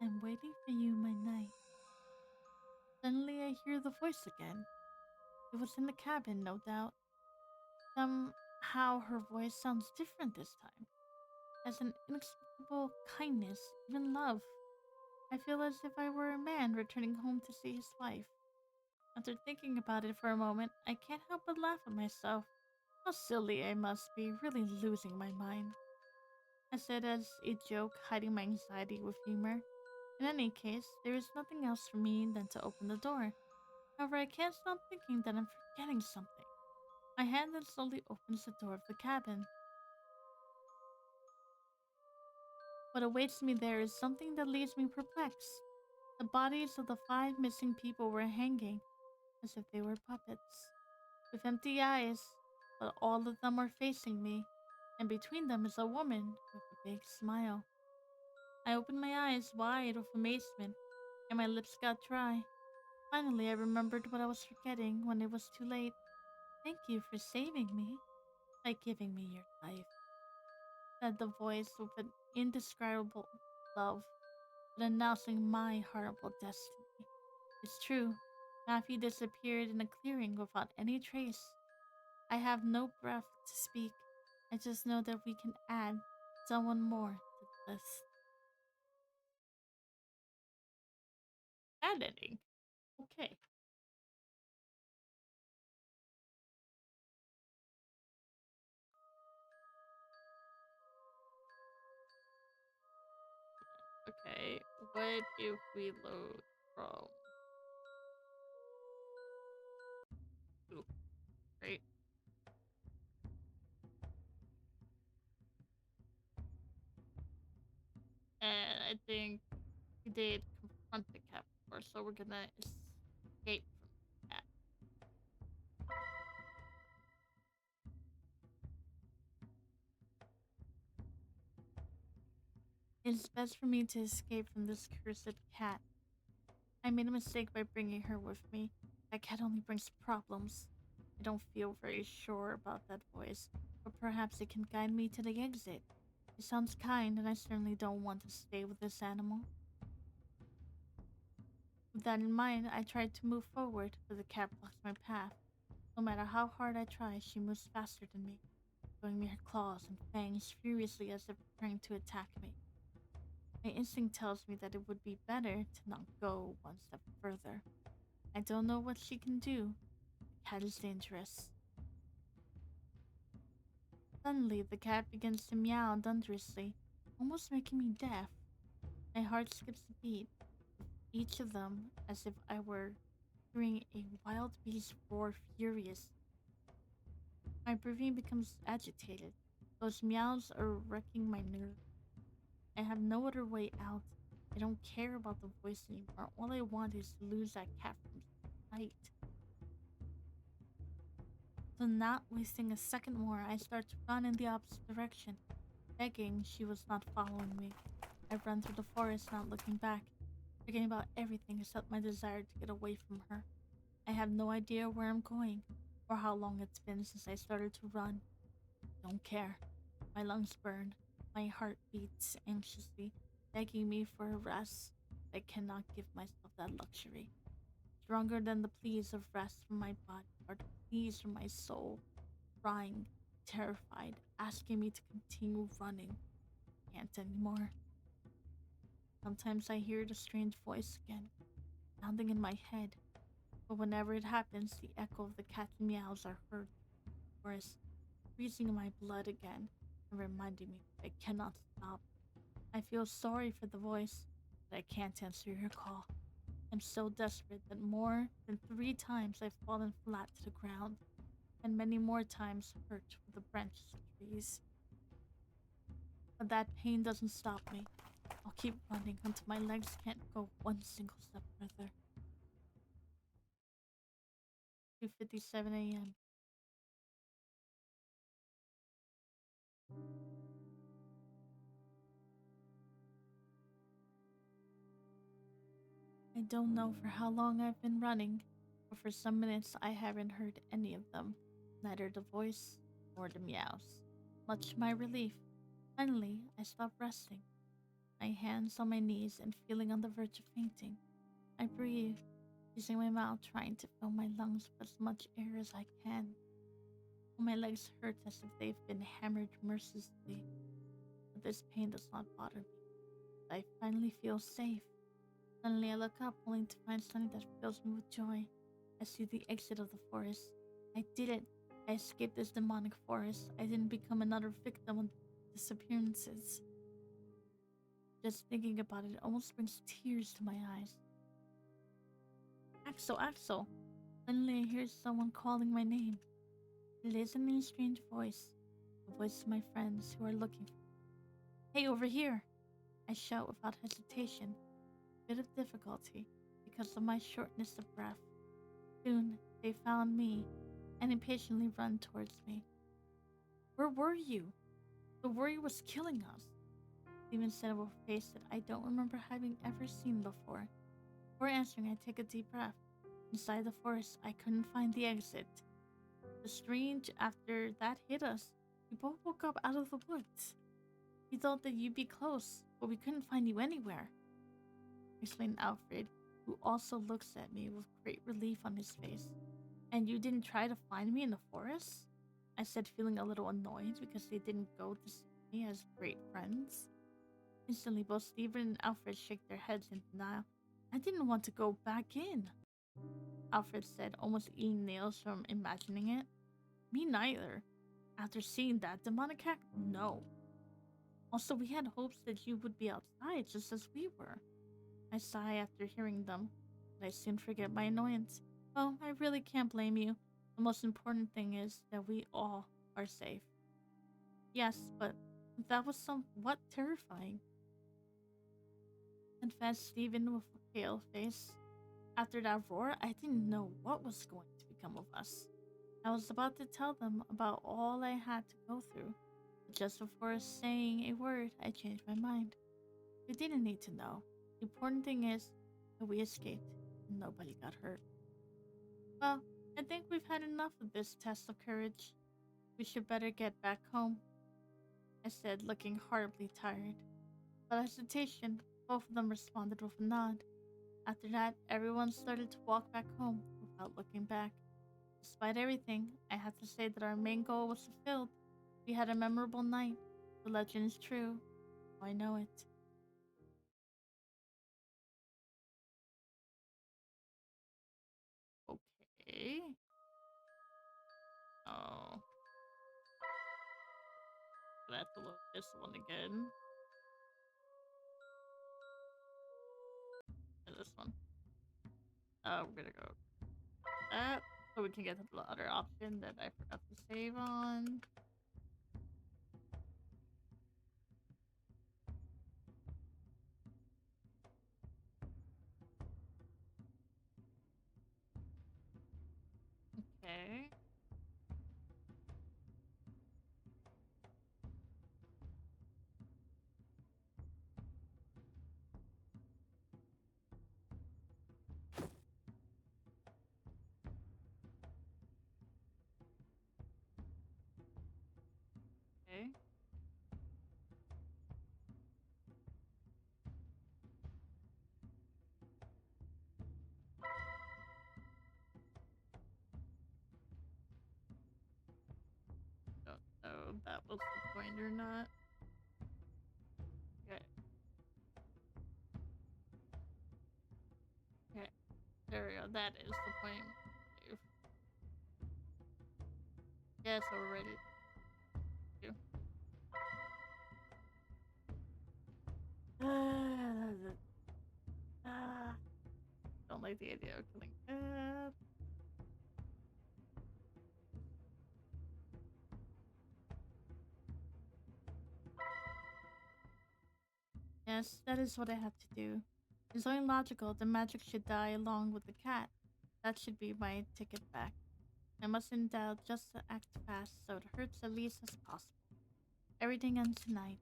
I'm waiting for you, my knight. Suddenly, I hear the voice again. It was in the cabin, no doubt. Somehow, her voice sounds different this time. As an inexplicable kindness, even love. I feel as if I were a man returning home to see his wife. After thinking about it for a moment, I can't help but laugh at myself. How silly I must be, really losing my mind. I said as a joke, hiding my anxiety with humor. In any case, there is nothing else for me than to open the door. However, I can't stop thinking that I'm forgetting something. My hand then slowly opens the door of the cabin. What awaits me there is something that leaves me perplexed. The bodies of the five missing people were hanging as if they were puppets, with empty eyes, but all of them are facing me, and between them is a woman with a big smile. I opened my eyes wide with amazement, and my lips got dry. Finally, I remembered what I was forgetting when it was too late. Thank you for saving me by giving me your life, said the voice with an indescribable love, but announcing my horrible destiny. It's true, Matthew disappeared in a clearing without any trace. I have no breath to speak. I just know that we can add someone more to the list. Editing. Okay. Okay. What if we load from? Ooh, great. And I think we did confront the cat before, so we're gonna escape from the cat. It's best for me to escape from this cursed cat. I made a mistake by bringing her with me. That cat only brings problems. I don't feel very sure about that voice, but perhaps it can guide me to the exit. It sounds kind, and I certainly don't want to stay with this animal. With that in mind, I tried to move forward, but the cat blocks my path. No matter how hard I try, she moves faster than me, showing me her claws and fangs furiously as if preparing to attack me. My instinct tells me that it would be better to not go one step further. I don't know what she can do. The cat is dangerous. Suddenly, the cat begins to meow thunderously, almost making me deaf. My heart skips a beat, each of them as if I were hearing a wild beast roar furious. My breathing becomes agitated. Those meows are wrecking my nerves. I have no other way out. I don't care about the voice anymore. All I want is to lose that cat from sight. So, not wasting a second more, I start to run in the opposite direction, begging she was not following me. I run through the forest, not looking back, forgetting about everything except my desire to get away from her. I have no idea where I'm going or how long it's been since I started to run. Don't care. My lungs burn. My heart beats anxiously, begging me for a rest. I cannot give myself that luxury. Stronger than the pleas of rest from my body are the pleas from my soul, crying, terrified, asking me to continue running. Can't anymore. Sometimes I hear the strange voice again, sounding in my head, but whenever it happens, the echo of the cat's meows are heard, chorus, freezing my blood again and reminding me that I cannot stop. I feel sorry for the voice, but I can't answer your call. I'm so desperate that more than 3 times I've fallen flat to the ground, and many more times hurt with the branches of trees. But that pain doesn't stop me. I'll keep running until my legs can't go one single step further. 2:57 a.m. I don't know for how long I've been running, but for some minutes I haven't heard any of them, neither the voice nor the meows. Much to my relief, finally I stop resting, my hands on my knees and feeling on the verge of fainting. I breathe, using my mouth trying to fill my lungs with as much air as I can. My legs hurt as if they've been hammered mercilessly, but this pain does not bother me. I finally feel safe. Suddenly, I look up, only to find something that fills me with joy. I see the exit of the forest. I did it. I escaped this demonic forest. I didn't become another victim of disappearances. Just thinking about it almost brings tears to my eyes. Axel, Axel! Suddenly, I hear someone calling my name. It isn't in a strange voice, the voice of my friends who are looking for me. Hey, over here! I shout without hesitation, a bit of difficulty because of my shortness of breath. Soon, they found me and impatiently run towards me. Where were you? The warrior was killing us. Steven said with a face that I don't remember having ever seen before. Before answering, I take a deep breath. Inside the forest, I couldn't find the exit. The strange after that hit us. We both woke up out of the woods. We thought that you'd be close, but we couldn't find you anywhere. Explained Alfred, who also looks at me with great relief on his face. And you didn't try to find me in the forest? I said, feeling a little annoyed because they didn't go to see me as great friends. Instantly, both Stephen and Alfred shake their heads in denial. I didn't want to go back in, Alfred said, almost eating nails from imagining it. Me neither. After seeing that demonic cat, no. Also, we had hopes that you would be outside just as we were. I sigh after hearing them, but I soon forget my annoyance. Well, I really can't blame you. The most important thing is that we all are safe. Yes, but that was somewhat terrifying, confessed Stephen with a pale face. After that roar, I didn't know what was going to become of us. I was about to tell them about all I had to go through, but just before saying a word, I changed my mind. They didn't need to know. The important thing is that we escaped and nobody got hurt. Well, I think we've had enough of this test of courage. We should better get back home, I said, looking horribly tired. Without hesitation, both of them responded with a nod. After that, everyone started to walk back home without looking back. Despite everything, I have to say that our main goal was fulfilled. We had a memorable night. The legend is true. I know it. Okay. Oh. I have to load this one again. And this one. We're gonna go that so we can get to the other option that I forgot to save on. Okay. Okay. Don't know if that was the point or not. Okay. Okay. There we go. That is the point. Save. Yeah, so we're ready to. Don't like the idea of killing cats. Yes, that is what I have to do. It's only logical the magic should die along with the cat. That should be my ticket back. I must endow just to act fast so it hurts as least as possible. Everything ends tonight.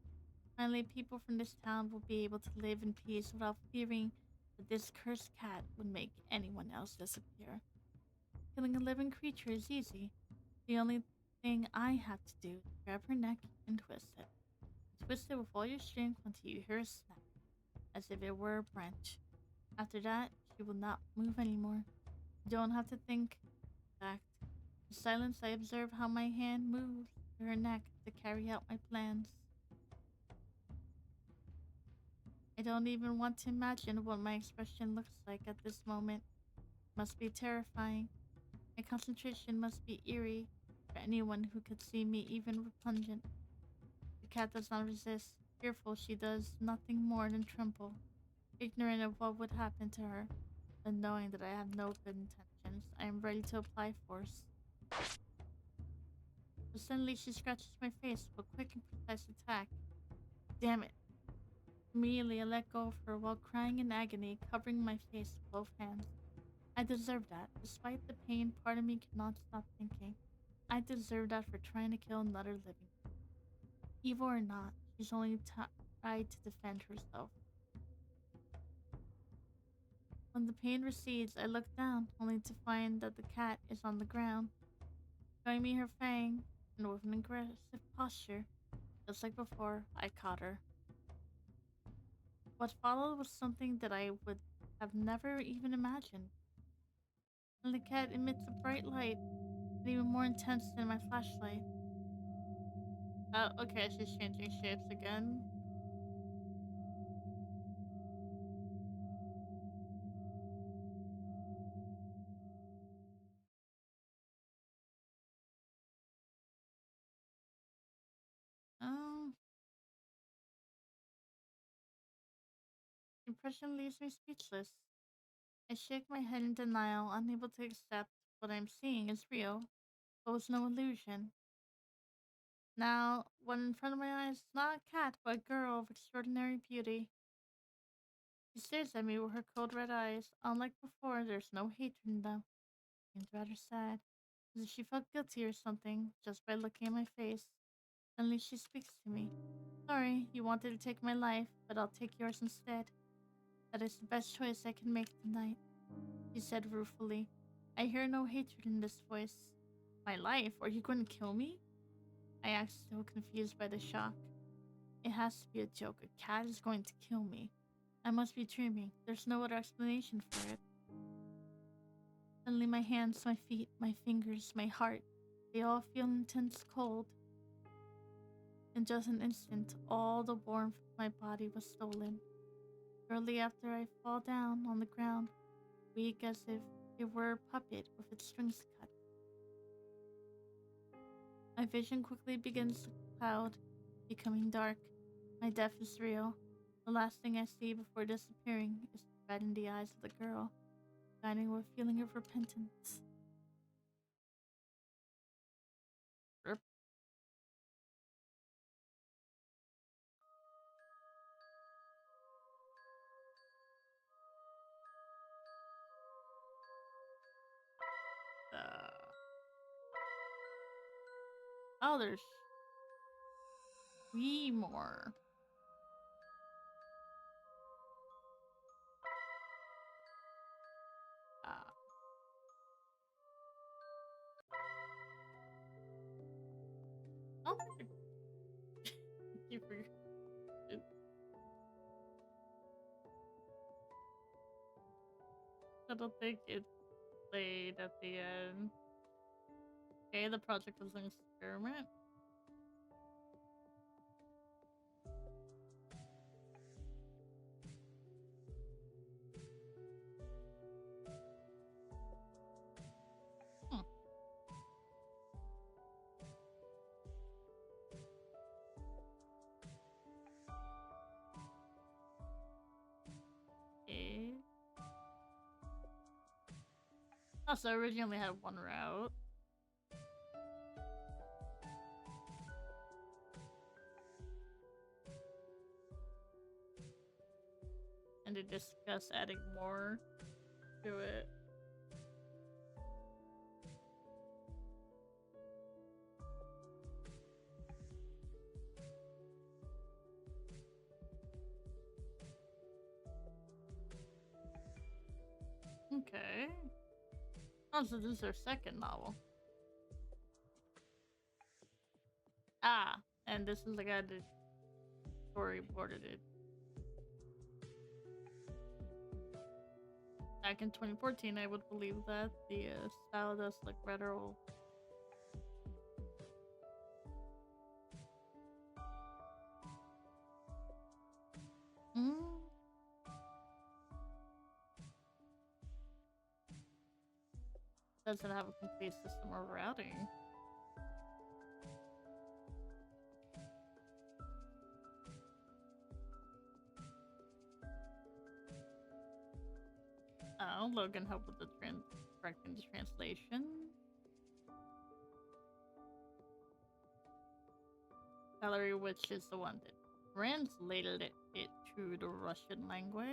Finally, people from this town will be able to live in peace without fearing that this cursed cat would make anyone else disappear. Killing a living creature is easy. The only thing I have to do is grab her neck and twist it. Twist it with all your strength until you hear a snap, as if it were a branch. After that, she she will not move anymore. You don't have to think. In fact, in silence, I observe how my hand moves to her neck to carry out my plans. I don't even want to imagine what my expression looks like at this moment. It must be terrifying. My concentration must be eerie for anyone who could see me even repugnant. The cat does not resist. Fearful, she does nothing more than tremble, ignorant of what would happen to her. But knowing that I have no good intentions, I am ready to apply force. But suddenly she scratches my face with a quick and precise attack. Damn it. Immediately I let go of her while crying in agony, covering my face with both hands. I deserve that. Despite the pain, part of me cannot stop thinking. I deserve that for trying to kill another living. Evil or not, she's only tried to defend herself. When the pain recedes, I look down, only to find that the cat is on the ground, showing me her fang, and with an aggressive posture, just like before, I caught her. What followed was something that I would have never even imagined. And the cat emits a bright light, even more intense than my flashlight. Oh, okay, she's changing shapes again. Um, Impression leaves me speechless. I shake my head in denial, unable to accept what I'm seeing is real, but was no illusion. Now, what in front of my eyes is not a cat, but a girl of extraordinary beauty. She stares at me with her cold red eyes. Unlike before, there's no hatred in them. Seems rather sad, as if she felt guilty or something, just by looking at my face. Suddenly she speaks to me. Sorry, you wanted to take my life, but I'll take yours instead. That is the best choice I can make tonight, she said ruefully. I hear no hatred in this voice. My life? Are you going to kill me? I asked, still confused by the shock. It has to be a joke. A cat is going to kill me. I must be dreaming. There's no other explanation for it. Suddenly my hands, my feet, my fingers, my heart, they all feel intense cold. In just an instant, all the warmth of my body was stolen. Shortly after, I fall down on the ground, weak as if it were a puppet with its strings cut. My vision quickly begins to cloud, becoming dark. My death is real. The last thing I see before disappearing is the red in the eyes of the girl, guiding with a feeling of repentance. Rip. Oh, there's three more. Ah. I don't think you forget. I don't think it played at the end. Okay, the project was an experiment. Hmm. Okay. Oh, so I originally had one route. And to discuss adding more to it. Okay. Oh, so this is their second novel. Ah, and this is the guy that storyboarded it. back in 2014, I would believe that the style does look rather old. Mm, doesn't have a complete system of routing. Oh, Logan helped with the correcting the translation. Valerie, which is the one that translated it to the Russian language.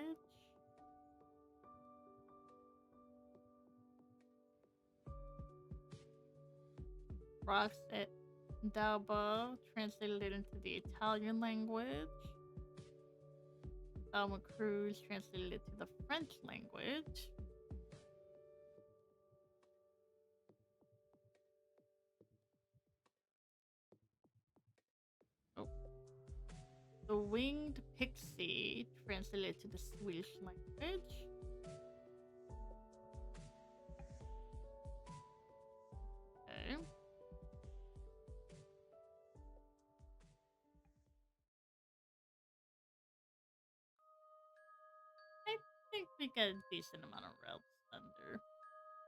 Roxette Dalba translated it into the Italian language. Thelma Cruz translated it to the French language. Oh. The Winged Pixie translated to the Swedish language. Okay. I think we get a decent amount of routes under.